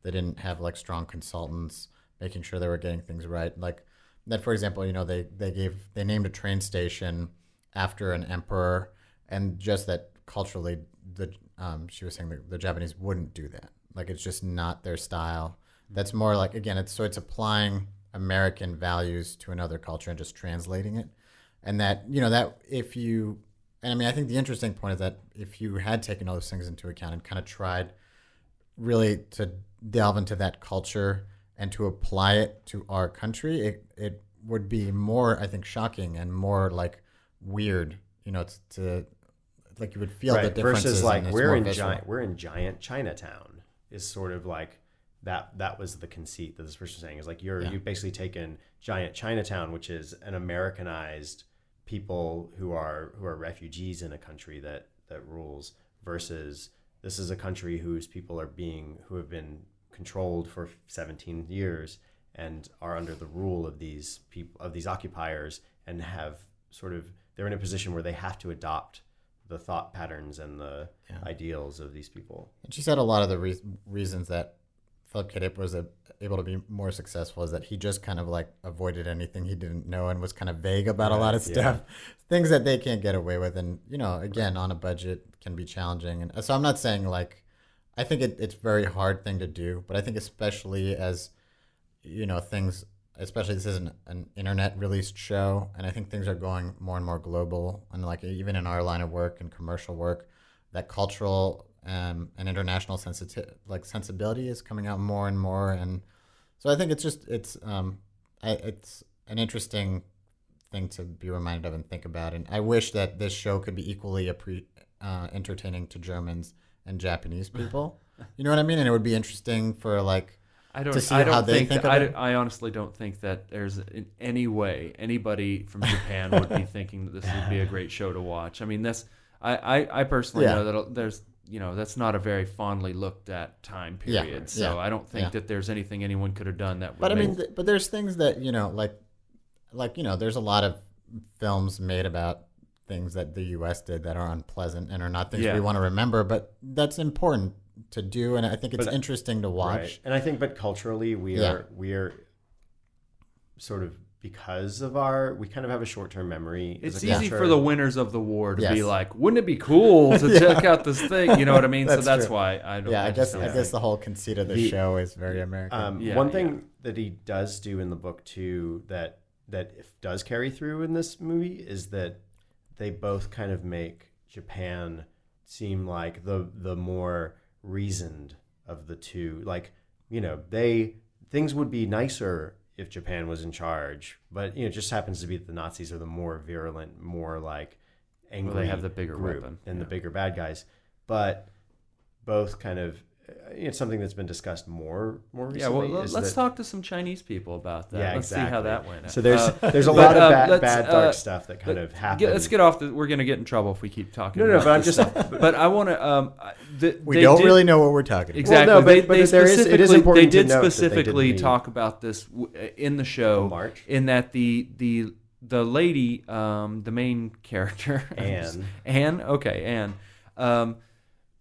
They didn't have like strong consultants making sure they were getting things right. Like that, for example, they named a train station after an emperor, and just that culturally, she was saying that the Japanese wouldn't do that. Like it's just not their style. That's more like, again, it's applying American values to another culture and just translating it. And that, I think the interesting point is that if you had taken all those things into account and kind of tried really to delve into that culture and to apply it to our country, it would be more, I think, shocking and more like weird, to like you would feel the differences. Versus like we're in giant Chinatown is sort of like that was the conceit that this person was saying, is like you've basically taken giant Chinatown, which is an Americanized people who are refugees in a country that rules, versus this is a country whose people who have been controlled for 17 years and are under the rule of these people, of these occupiers, and have they're in a position where they have to adopt the thought patterns and the ideals of these people. And she said a lot of the reasons that Philip K. Dick was able to be more successful is that he just kind of like avoided anything he didn't know and was kind of vague about a lot of stuff, things that they can't get away with. And, again, on a budget can be challenging. And so I'm not saying I think it's a very hard thing to do, but I think especially as, things, especially this isn't an internet released show, and I think things are going more and more global, and even in our line of work and commercial work, that cultural and international sensibility is coming out more and more. And so I think it's an interesting thing to be reminded of and think about. And I wish that this show could be equally entertaining to Germans and Japanese people. You know what I mean? And it would be interesting for to see how they think of it. I honestly don't think that there's in any way anybody from Japan would be thinking that this would be a great show to watch. I mean, I personally know that there's, that's not a very fondly looked at time period. So I don't think that there's anything anyone could have done that would. But but there's things that, there's a lot of films made about things that the U.S. did that are unpleasant and are not things we want to remember, but that's important to do, and I think it's interesting to watch. Right. And I think, but culturally, we are sort of, because of we kind of have a short-term memory. It's easy for the winners of the war to be like, wouldn't it be cool to check out this thing? You know what I mean? That's why I don't. Yeah, I guess the whole conceit of the show is very American. One thing that he does do in the book too that does carry through in this movie is that they both kind of make Japan seem like the more reasoned of the two. Things would be nicer if Japan was in charge, but it just happens to be that the Nazis are the more virulent, more angry. Well, they have the bigger weapon and the bigger bad guys, but both kind of. It's something that's been discussed more recently. Yeah, well, let's talk to some Chinese people about that. Yeah, let's see how that went. So there's a lot of bad dark stuff that kind of happened. Let's get off. We're going to get in trouble if we keep talking. No, but I'm just. But I want to. We don't really know what we're talking about. Exactly. Well, no, but it is important they did to note specifically talk about this in the show. March. In that the lady, the main character, Anne. Okay, Anne.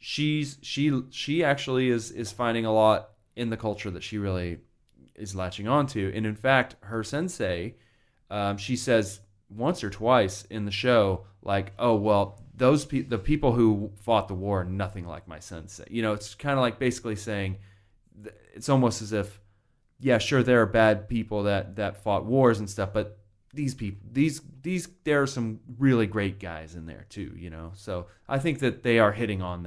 She actually is finding a lot in the culture that she really is latching onto, and in fact, her sensei, she says once or twice in the show, oh well, the people who fought the war are nothing like my sensei. It's kind of basically saying, it's almost as if, yeah, sure, there are bad people that fought wars and stuff, but these people, there are some really great guys in there too, So I think that they are hitting on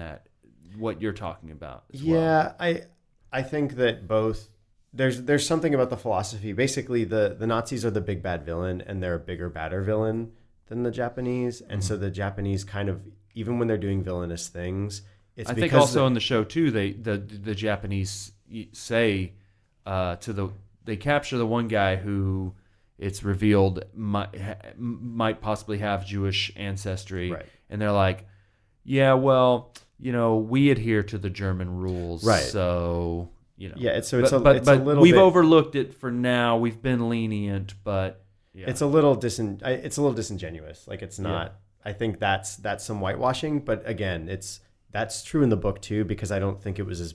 what you're talking about as well. I think that both there's something about the philosophy. Basically, the Nazis are the big bad villain, and they're a bigger, badder villain than the Japanese. And so the Japanese kind of, even when they're doing villainous things, it's I think also in the show too, the Japanese say they capture the one guy who it's revealed might possibly have Jewish ancestry, right. And they're like, yeah, well, we adhere to the German rules, right? So yeah, it's a little. We've overlooked it for now. We've been lenient, but it's a little disingenuous. It's not. Yeah. I think that's some whitewashing, but again, that's true in the book too, because I don't think it was as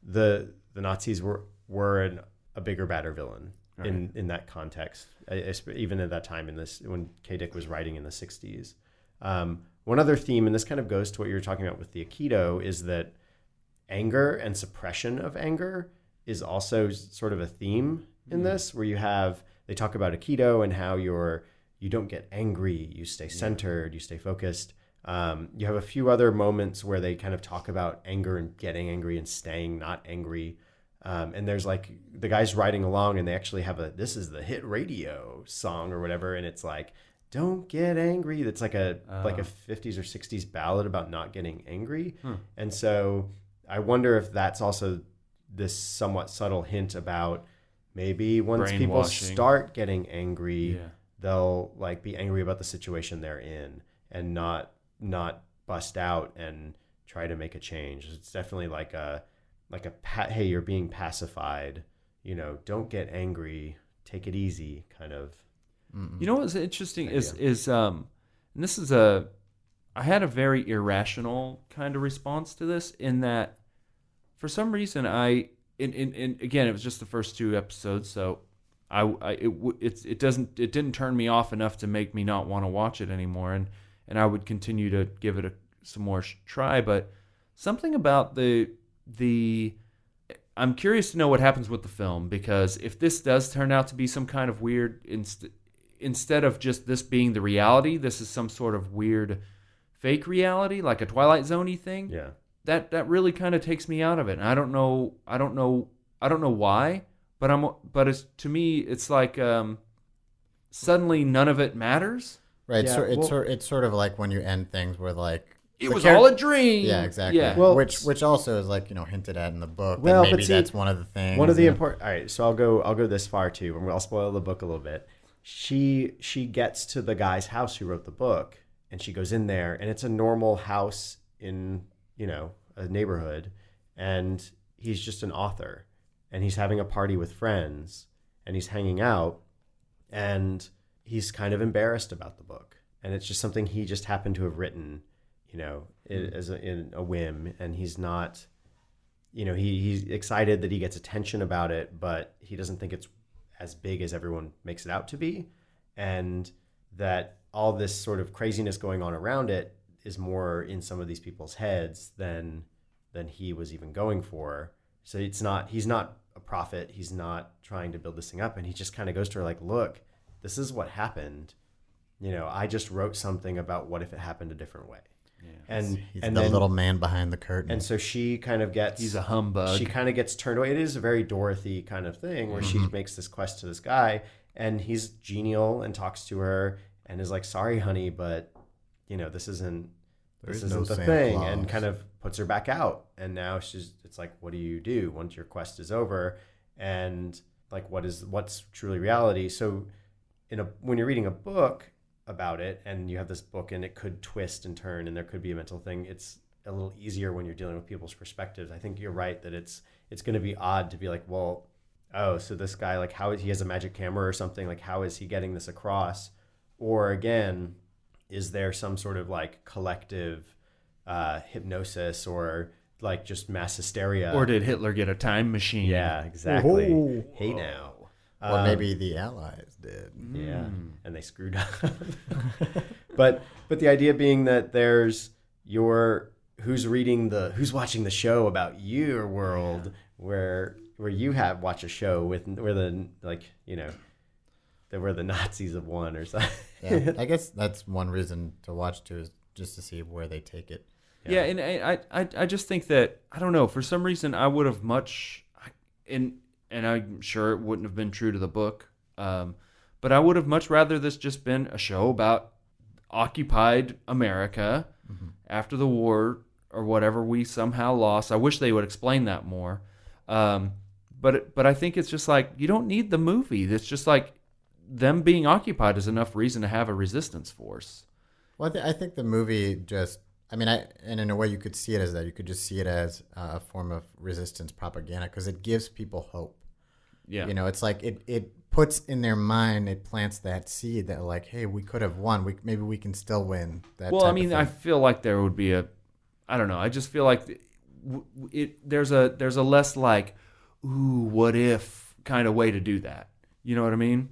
the Nazis were a bigger, badder villain. Right. In that context, even at that time when K. Dick was writing in the 60s. One other theme, and this kind of goes to what you were talking about with the Aikido, is that anger and suppression of anger is also sort of a theme in this, where they talk about Aikido and how you don't get angry, you stay centered, you stay focused. You have a few other moments where they kind of talk about anger and getting angry and staying not angry. And there's the guys riding along, and they actually have this is the hit radio song or whatever, and it's don't get angry. That's like a 50s or 60s ballad about not getting angry. And so I wonder if that's also this somewhat subtle hint about maybe once people Brainwashing. start getting angry, Yeah. they'll like be angry about the situation they're in and not bust out and try to make a change. It's definitely like a hey, you're being pacified, don't get angry, take it easy kind of. You know what's interesting idea. is and this is I had a very irrational kind of response to this in that for some reason and again, it was just the first 2 episodes, so it didn't turn me off enough to make me not want to watch it anymore, and I would continue to give it some more try. But something about the I'm curious to know what happens with the film, because if this does turn out to be some kind of weird instead of just this being the reality, this is some sort of weird fake reality, like a Twilight Zone-y thing. Yeah. That really kind of takes me out of it. And I don't know why, but it's, to me, it's like suddenly none of it matters. Right. Yeah, It's sort of like when you end things with like It was all a dream. Yeah, exactly. Yeah. Well, which also is like hinted at in the book. Well, That but maybe see, that's one of the things. One of the important. All right, so I'll go this far too, and I'll spoil the book a little bit. She gets to the guy's house who wrote the book, and she goes in there, and it's a normal house in a neighborhood, and he's just an author, and he's having a party with friends, and he's hanging out, and he's kind of embarrassed about the book, and it's just something he just happened to have written, in a whim, and he's not. He's excited that he gets attention about it, but he doesn't think it's as big as everyone makes it out to be, and that all this sort of craziness going on around it is more in some of these people's heads than he was even going for. So he's not a prophet. He's not trying to build this thing up, and he just kind of goes to her like, look, this is what happened. I just wrote something about what if it happened a different way. Yeah. He's and the then, little man behind the curtain. and so she kind of gets, He's a humbug. she kind of gets turned away. It is a very Dorothy kind of thing where she makes this quest to this guy, and he's genial and talks to her and is like, sorry, honey, but this isn't There this is no isn't the Santa thing, Claus. and kind of puts her back out. And now it's like, what do you do once your quest is over? And like, what's truly reality? So when you're reading a book about it, and you have this book and it could twist and turn and there could be a mental thing, it's a little easier when you're dealing with people's perspectives. I think you're right that it's going to be odd to be like, well, oh, so this guy, like, how he has a magic camera or something, like, how is he getting this across? Or again, is there some sort of like collective hypnosis or like just mass hysteria? Or did Hitler get a time machine? Yeah, exactly. Whoa. Hey now. or maybe the Allies did. Yeah, and they screwed up. but the idea being that there's who's watching the show about your world, where you watch a show with where the where the Nazis have won or something. Yeah, I guess that's one reason to watch too, is just to see where they take it. Yeah, and I just think that, I don't know, for some reason I would have and I'm sure it wouldn't have been true to the book, but I would have much rather this just been a show about occupied America after the war or whatever we somehow lost. I wish they would explain that more. But I think it's just like, you don't need the movie. It's just like them being occupied is enough reason to have a resistance force. Well, I think the movie just, and in a way you could see it as that. You could just see it as a form of resistance propaganda, because it gives people hope. Yeah. It's like it puts in their mind, it plants that seed that like, hey, we could have won. Maybe we can still win. I feel like there would be I don't know. I just feel like there's a less like, ooh, what if kind of way to do that. You know what I mean?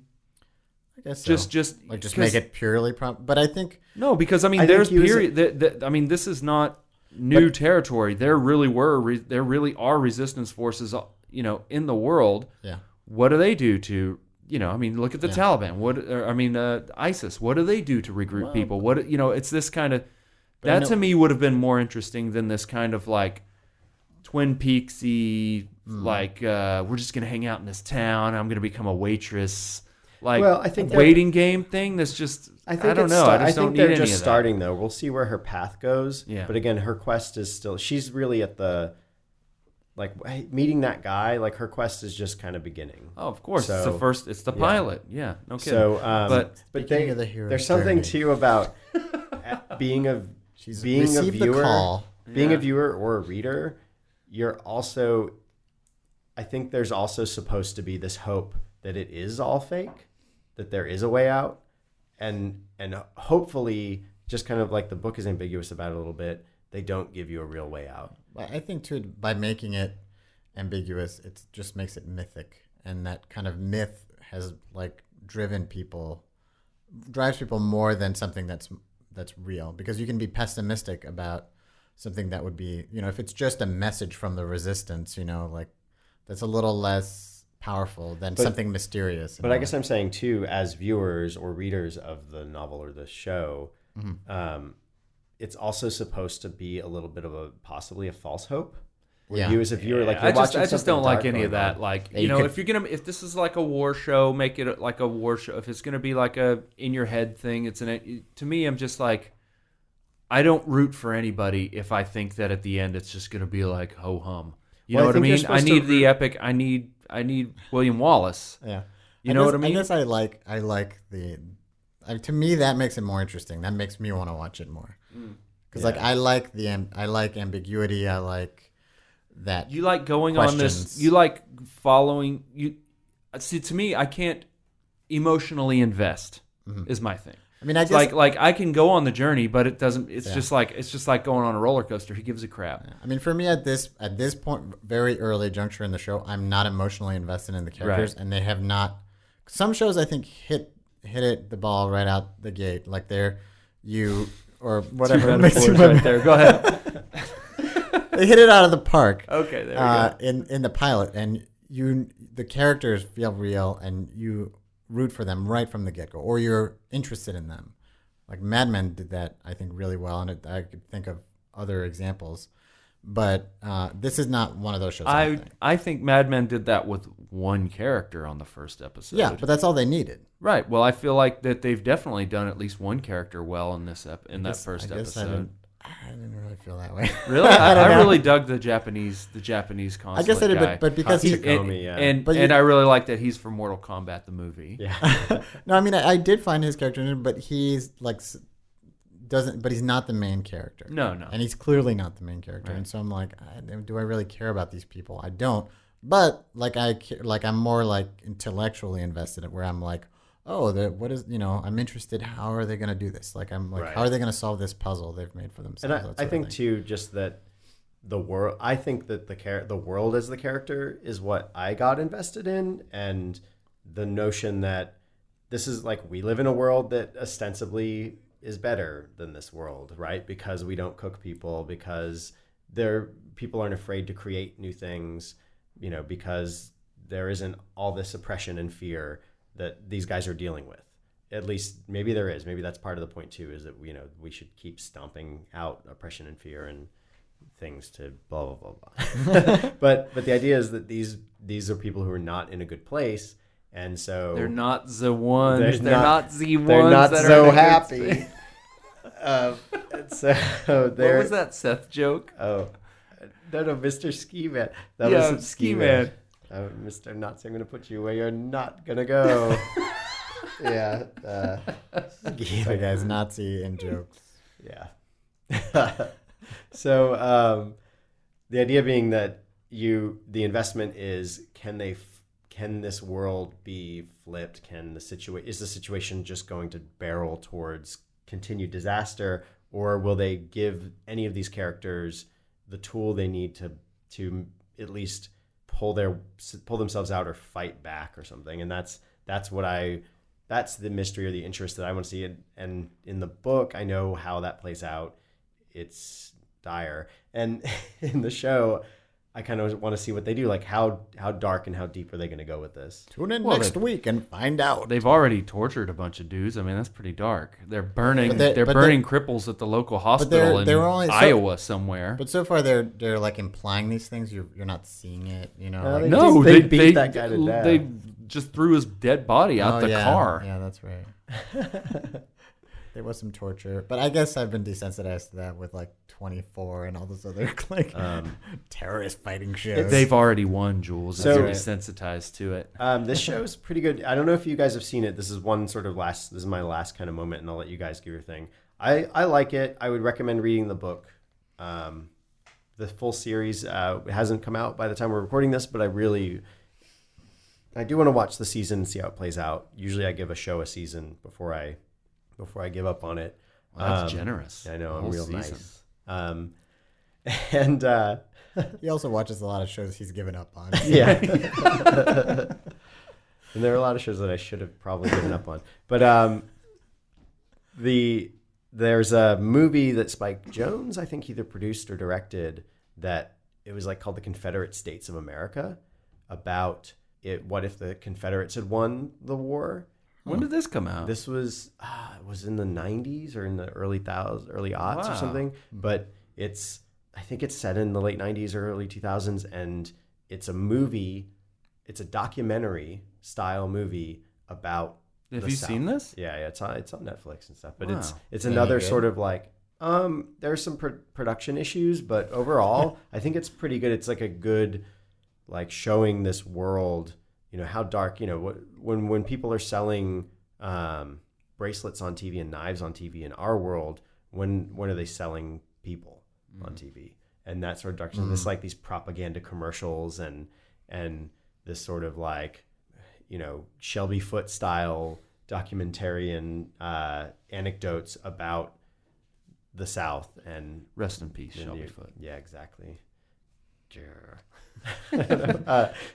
I guess so. Just make it purely but I think no, because there's period. This is not new territory. There really are resistance forces, in the world. Yeah. What do they do to, look at the Taliban. ISIS. What do they do to regroup people? It's this kind of that to me would have been more interesting than this kind of like Twin Peaksy, like we're just gonna hang out in this town. I'm gonna become a waitress. I think waiting game thing. That's just I don't know. I just don't need any of that. They're just starting though. We'll see where her path goes. Yeah. But again, her quest is still. She's really at the like meeting that guy, like her quest is just kind of beginning. Oh, of course. So, it's the first. It's the pilot. Yeah, no kidding. So, but Speaking of the hero's there's something journey. too about being a received the viewer, call. being Yeah. a viewer or a reader. You're also, I think there's also supposed to be this hope that it is all fake, that there is a way out, and hopefully, just kind of like the book is ambiguous about it a little bit, they don't give you a real way out. I think too, by making it ambiguous, it just makes it mythic, and that kind of myth has like drives people more than something that's real, because you can be pessimistic about something that would be, if it's just a message from the resistance, like that's a little less powerful than something mysterious. But I guess I'm saying too, as viewers or readers of the novel or the show, it's also supposed to be a little bit of possibly a false hope. Where you as a viewer, like you're watching I just something don't like dark any of going that. on. Like, Yeah, if this is like a war show, make it like a war show. If it's gonna be like a in your head thing, to me, I'm just like, I don't root for anybody if I think that at the end it's just gonna be like ho hum. You know what I think you're mean? I supposed to need the root- epic. I need William Wallace. Yeah. You know what I mean? I guess I like to me, that makes it more interesting. That makes me want to watch it more. Because like I like ambiguity. I like that. You like going on this. questions. You like following. You see, to me, I can't emotionally invest. Is my thing. I mean, I It's guess like I can go on the journey, but it doesn't. It's just like going on a roller coaster. Who gives a crap? I mean, for me at this point, very early juncture in the show, I'm not emotionally invested in the characters, and they have not. Some shows I think hit the ball right out the gate, like or whatever. Two makes you metaphors right there. Go ahead. They hit it out of the park. Okay, there we go. In the pilot, and the characters feel real, and you root for them right from the get-go, or you're interested in them. Like Mad Men did that, I think, really well, and I could think of other examples. But this is not one of those shows. I think Mad Men did that with one character on the first episode. Yeah, but that's all they needed. Right. Well, I feel like that they've definitely done at least one character well in that first I guess episode. I didn't really feel that way. Really, I really dug the Japanese consulate I guess I did, guy. but because he's Takumi, yeah. And I really like that he's from Mortal Kombat the movie. Yeah. no, I mean I did find his character, but he's like but he's not the main character. No. And he's clearly not the main character, Right. and so I'm like, do I really care about these people? I don't. But I'm more like intellectually invested in where I'm like, I'm interested. How are they going to do this? Like, I'm like, Right. how are they going to solve this puzzle they've made for themselves? And that sort I of think thing. too, just that the world. I think that the world as the character is what I got invested in, and the notion that this is like we live in a world that ostensibly is better than this world, right? Because we don't cook people, because people aren't afraid to create new things, because there isn't all this oppression and fear that these guys are dealing with. At least maybe there is. Maybe that's part of the point too, is that we should keep stomping out oppression and fear and things to blah blah blah blah. but the idea is that these are people who are not in a good place, and so They're not the ones. They're not the ones. they're not that so are in a good happy. space. So What they're was that Seth joke? no, Mr. Ski Man. Yeah, was Ski Man. Mr. Nuts, I'm going to put you where you're not going to go. Yeah. Ski That Man. guy's Nazi in jokes. Yeah. So the idea being that the investment is, can this world be flipped? Is the situation just going to barrel towards continued disaster, or will they give any of these characters the tool they need to at least pull themselves out or fight back or something? And that's the mystery or the interest that I want to see. And in the book, I know how that plays out. It's dire. And in the show, I kind of want to see what they do. Like how dark and how deep are they going to go with this? Tune in next week and find out. They've already tortured a bunch of dudes. I mean, that's pretty dark. They're burning. But They're burning cripples at the local hospital they're in only Iowa somewhere. But so far they're like implying these things. You're not seeing it. Like, No, They beat that guy to death. They just threw his dead body out the car. Yeah, that's right. There was some torture, but I guess I've been desensitized to that with like 24 and all those other like terrorist fighting shows. They've already won, Jules. So- They're desensitized to it. This show's pretty good. I don't know if you guys have seen it. This is my last kind of moment, and I'll let you guys give your thing. I like it. I would recommend reading the book. The full series hasn't come out by the time we're recording this, but I do want to watch the season and see how it plays out. Usually I give a show a season before I give up on it. Well, that's generous. I know, The I'm whole real season. nice. And He also watches a lot of shows he's given up on. yeah. And there are a lot of shows that I should have probably given up on. But there's a movie that Spike Jonze, I think, either produced or directed, that it was like called The Confederate States of America, about it. What if the Confederates had won the war? When did this come out? This was it was in the 90s or in the early aughts or Wow. something. But I think it's set in the late 90s or early 2000s, and it's a movie. It's a documentary style movie about. Have the you South. seen this? Yeah, it's on Netflix and stuff. But Wow. it's Any another good? sort of like there's some production issues, but overall I think it's pretty good. It's like a good like showing this world, how dark, when people are selling bracelets on TV and knives on TV in our world, when are they selling people on TV? And that sort of dark. This like these propaganda commercials and this sort of like Shelby Foote style documentarian anecdotes about the South and Rest in peace, and Shelby Foote. Yeah, exactly.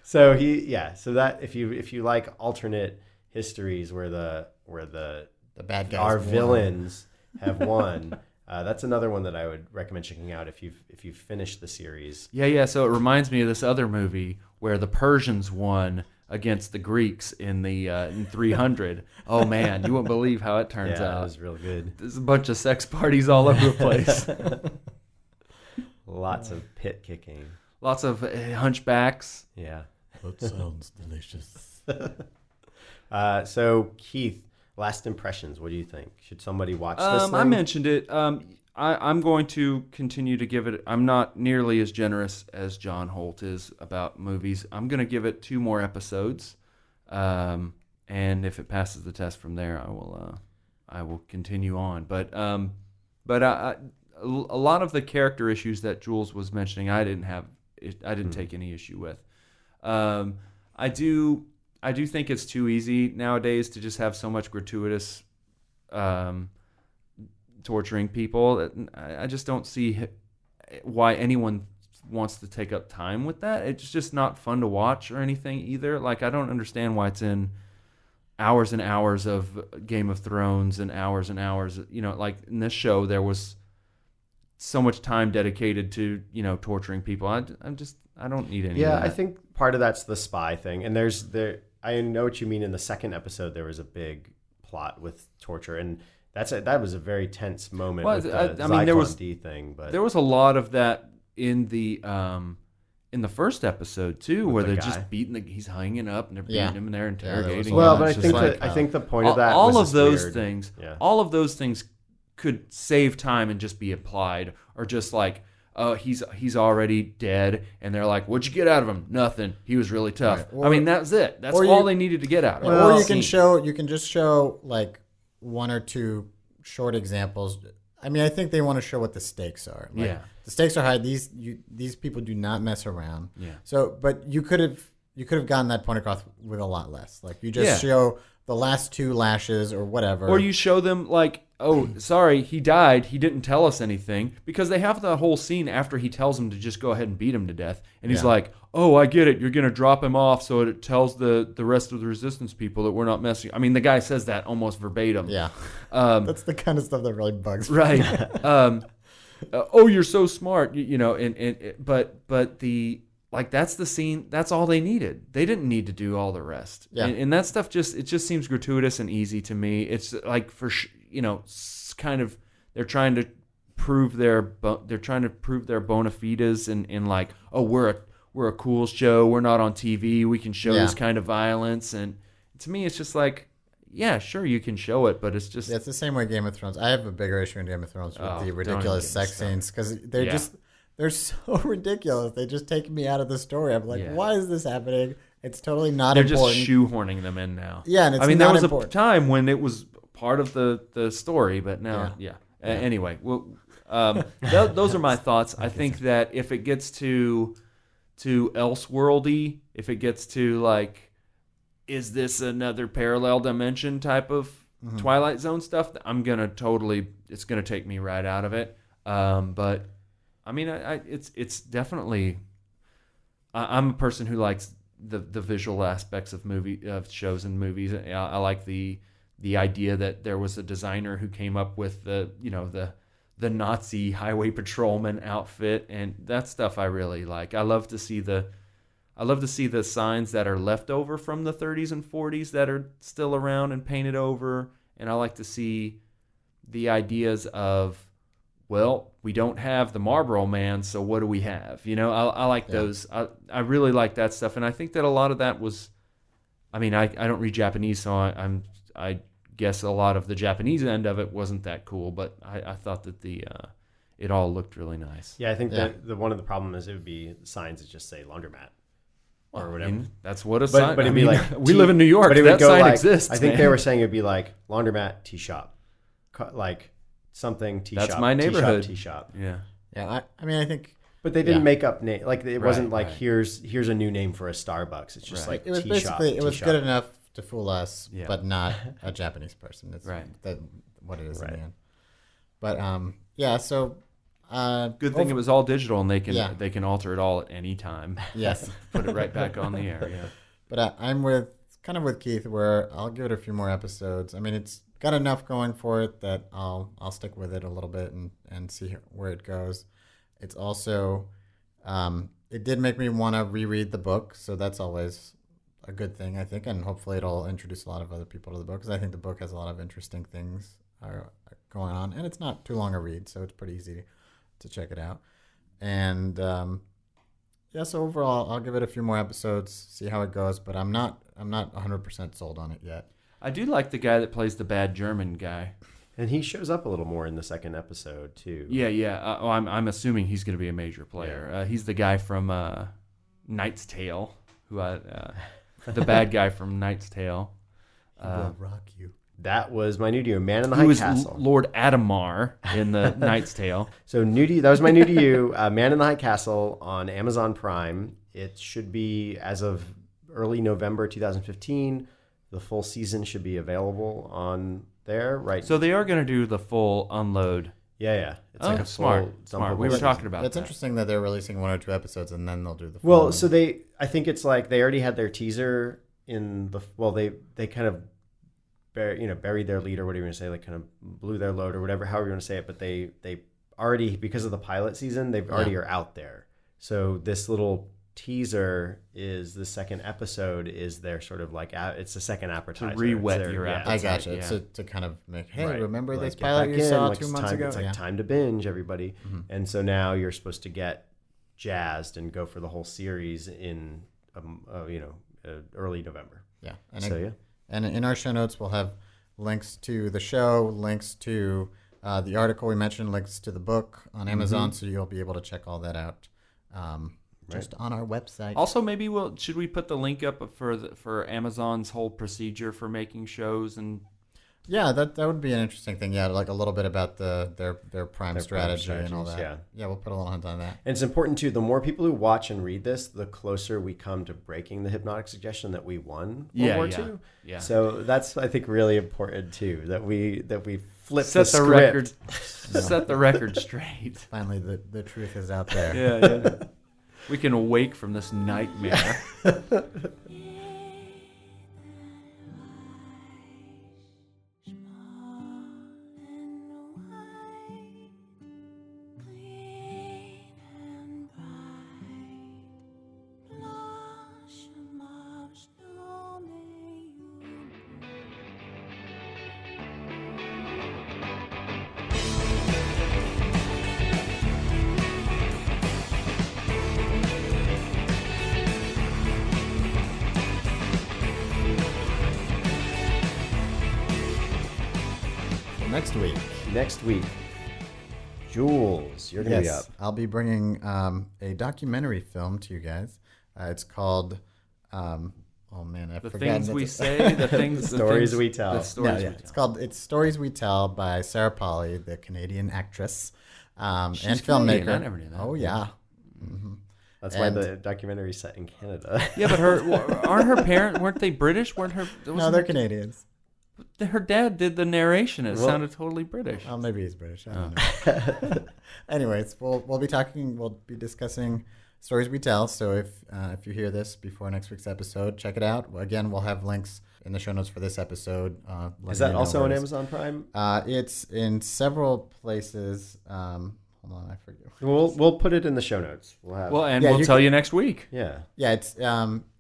So that if you like alternate histories where the bad guys our won. villains have won, that's another one that I would recommend checking out if you've finished the series. Yeah. So it reminds me of this other movie where the Persians won against the Greeks in the in 300. Oh man, you won't believe how it turns Yeah, out. it was real good. There's a bunch of sex parties all over the place. Lots of pit kicking. Lots of hunchbacks. Yeah. That sounds delicious. So Keith, last impressions. What do you think? Should somebody watch this thing? I mentioned it. I'm going to continue to give it. I'm not nearly as generous as John Holt is about movies. I'm going to give it 2 more episodes, and if it passes the test from there, I will continue on. But a lot of the character issues that Jules was mentioning, I didn't take any issue with. I do think it's too easy nowadays to just have so much gratuitous torturing people. I just don't see why anyone wants to take up time with that. It's just not fun to watch or anything either. Like, I don't understand why it's in hours and hours of Game of Thrones and hours, like in this show, there was so much time dedicated to, torturing people. I don't need any of that. I think part of that's the spy thing. And I know what you mean. In the second episode, there was a big plot with torture, and that was a very tense moment with the Zyklon D thing. But there was a lot of that in the first episode too, With where the they're guy. just he's hanging up and they're beating Yeah. him and they're there was interrogating a him. well, Yeah, but I it's think just I think the point of that all was of those weird. things, Yeah. all of those things could save time and just be applied, or just like, oh, he's already dead, and they're like, what'd you get out of him? Nothing. He was really tough. Right. I mean, that's it. That's or all you- they needed to get out of him. Well, or you can just show like 1 or 2 short examples. I mean, I think they want to show what the stakes are. Like, Yeah. the stakes are high. These people do not mess around. Yeah. So, but you could have gotten that point across with a lot less. Like, you just Yeah. show the last 2 lashes or whatever. Or you show them like, oh, sorry, he died. He didn't tell us anything, because they have the whole scene after he tells him to just go ahead and beat him to death, and he's Yeah. like, oh, I get it. You're gonna drop him off so it tells the rest of the resistance people that we're not messing. I mean, the guy says that almost verbatim. Yeah. That's the kind of stuff that really bugs me. Right. Oh, you're so smart. But the. Like, that's the scene. That's all they needed. They didn't need to do all the rest. Yeah. And that stuff it just seems gratuitous and easy to me. It's like kind of they're trying to prove their bona fides and like, oh, we're a cool show. We're not on TV. We can show Yeah. this kind of violence. And to me, it's just like, yeah, sure, you can show it, but it's just Yeah, it's the same way Game of Thrones. I have a bigger issue in Game of Thrones with Oh, the don't ridiculous even get me sex scenes because they're so ridiculous. They just take me out of the story. I'm like, Yeah. why is this happening? It's totally not they're important. just shoehorning them in now. Yeah, and it's I mean, there not was important. a time when it was part of the story, but now, Yeah. Anyway, well, those are my thoughts. I think that if it gets to Elseworldy, if it gets to like, is this another parallel dimension type of Twilight Zone stuff? It's gonna take me right out of it. But I mean, it's definitely. I'm a person who likes the visual aspects of shows and movies. I like the idea that there was a designer who came up with the Nazi highway patrolman outfit, and that stuff I really like. I love to see the signs that are left over from the 30s and 40s that are still around and painted over, and I like to see the ideas of, well, we don't have the Marlboro Man, so what do we have? I like those. I really like that stuff, and I think that a lot of that was. I mean, I don't read Japanese, so I guess a lot of the Japanese end of it wasn't that cool, but I thought that it all looked really nice. Yeah, I think that one of the problem is it would be signs that just say laundromat or whatever. I mean, that's what a sign. But it'd be like we live in New York. But it would that go sign like, exists. I think man. they were saying it'd be like laundromat, tea shop, like something tea shop. That's my neighborhood. Tea shop. Yeah. Yeah, I mean, I think. But they didn't make up name. Like it wasn't like right. here's a new name for a Starbucks. It's just like It was tea basically shop. it was tea good shop. enough to fool us, Yeah. but not a Japanese person. It's Right. what it is Right. in the end. But yeah. So Good thing it was all digital, and they can alter it all at any time. Yes. Put it right back on the air. Yeah. But I'm with Keith, where I'll give it a few more episodes. I mean, it's got enough going for it that I'll stick with it a little bit and see where it goes. It's also it did make me want to reread the book, so that's always a good thing, I think, and hopefully it'll introduce a lot of other people to the book, because I think the book has a lot of interesting things are going on, and it's not too long a read, so it's pretty easy to check it out. And so overall, I'll give it a few more episodes, see how it goes, but I'm not 100% sold on it yet. I do like the guy that plays the bad German guy. And he shows up a little more in the second episode too. Yeah. I'm assuming he's going to be a major player. Yeah. He's the guy from Knight's Tale, the bad guy from Knight's Tale. Will rock you. That was my new to you, Man in the He High was Castle. Lord Adamar in the Knight's Tale. So that was my new to you, Man in the High Castle on Amazon Prime. It should be as of early November 2015. The full season should be available on there, right? So they are going to do the full unload. Yeah. It's Oh, like a smart. full Smart. We dumpable were season. talking about It's that. interesting that they're releasing 1 or 2 episodes and then they'll do the full Well, one. so I think it's like they already had their teaser in they kind of buried their lead or whatever you want to say, like kind of blew their load or whatever, however you want to say it. But they already, because of the pilot season, they've already are out there. So this little teaser is the second episode is their sort of like it's the second appetizer. To re-whet It's your yeah, appetite. I gotcha. Yeah. It's to kind of make, hey, Right. remember Like, this get pilot back you in, saw like, 2 it's months time, ago? It's like Yeah. time to binge, everybody. Mm-hmm. And so now you're supposed to get jazzed and go for the whole series in early November. Yeah. And And in our show notes, we'll have links to the show, links to the article we mentioned, links to the book on Amazon, so you'll be able to check all that out just on our website. Also, maybe should we put the link up for Amazon's whole procedure for making shows and Yeah, that would be an interesting thing. Yeah, like a little bit about their prime strategy and all that. strategies, Yeah, we'll put a little hint on that. And it's important too. The more people who watch and read this, the closer we come to breaking the hypnotic suggestion that we won World War II. Yeah. So that's, I think, really important too. That we flip set the the script. record set the record straight. Finally, the truth is out there. Yeah. We can awake from this nightmare. next week. Next week, Jules, you're going to be up. I'll be bringing a documentary film to you guys. It's called, oh man, I The forgot. things we say, the things, Stories we tell. The stories we It's tell. called Stories We Tell by Sarah Polley, the Canadian actress and She's filmmaker. Canadian. I never knew that. Oh yeah. Mm-hmm. That's why And- the documentary is set in Canada. Yeah, but aren't her parents, weren't they British? No, they're Canadians. Her dad did the narration. It Well- sounded totally British. Oh, maybe he's British. I don't know. Anyways, we'll be discussing Stories We Tell. So if you hear this before next week's episode, check it out. Again, we'll have links in the show notes for this episode. Is that also on Amazon Prime? It's in several places. Hold on, I forget. We'll put it in the show notes. We'll have. We'll tell you next week. Yeah. Yeah,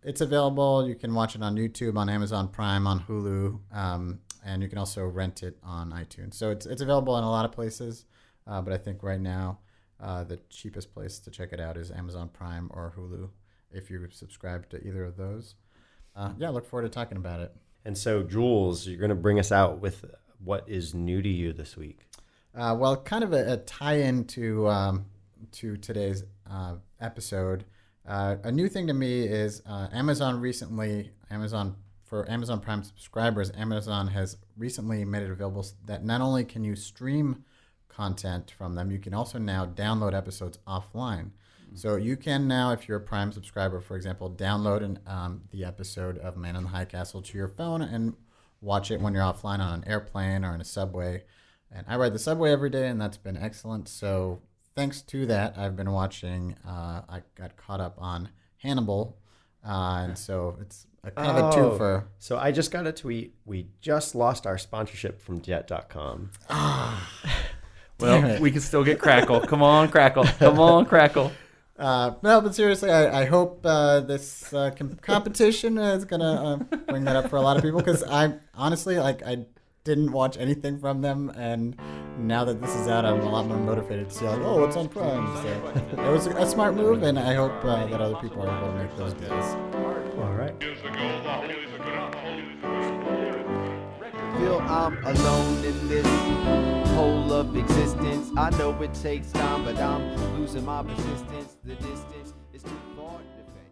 it's available. You can watch it on YouTube, on Amazon Prime, on Hulu, and you can also rent it on iTunes. So it's available in a lot of places, but I think right now the cheapest place to check it out is Amazon Prime or Hulu if you subscribe to either of those. Look forward to talking about it. And so, Jules, you're going to bring us out with what is new to you this week. Well, kind of a tie-in to today's episode. A new thing to me is Amazon for Amazon Prime subscribers, Amazon has recently made it available that not only can you stream content from them, you can also now download episodes offline. So you can now, if you're a Prime subscriber, for example, download the episode of Man in the High Castle to your phone and watch it when you're offline on an airplane or in a subway. And I ride the subway every day, and that's been excellent. So thanks to that, I've been watching. I got caught up on Hannibal, and so it's a kind of a twofer. So I just got a tweet. We just lost our sponsorship from Jet.com. Well, we can still get Crackle. Come on, Crackle. Come on, Crackle. No, but seriously, I hope this competition is going to bring that up for a lot of people, because I honestly, I didn't watch anything from them, and now that this is out, I'm a lot more motivated to see, what's on Prime. So it was a smart move, and I hope that other people are able to make those deals. All right. Feel I'm alone in this whole of existence. I know it takes time, but I'm losing my persistence. The distance is too far to face.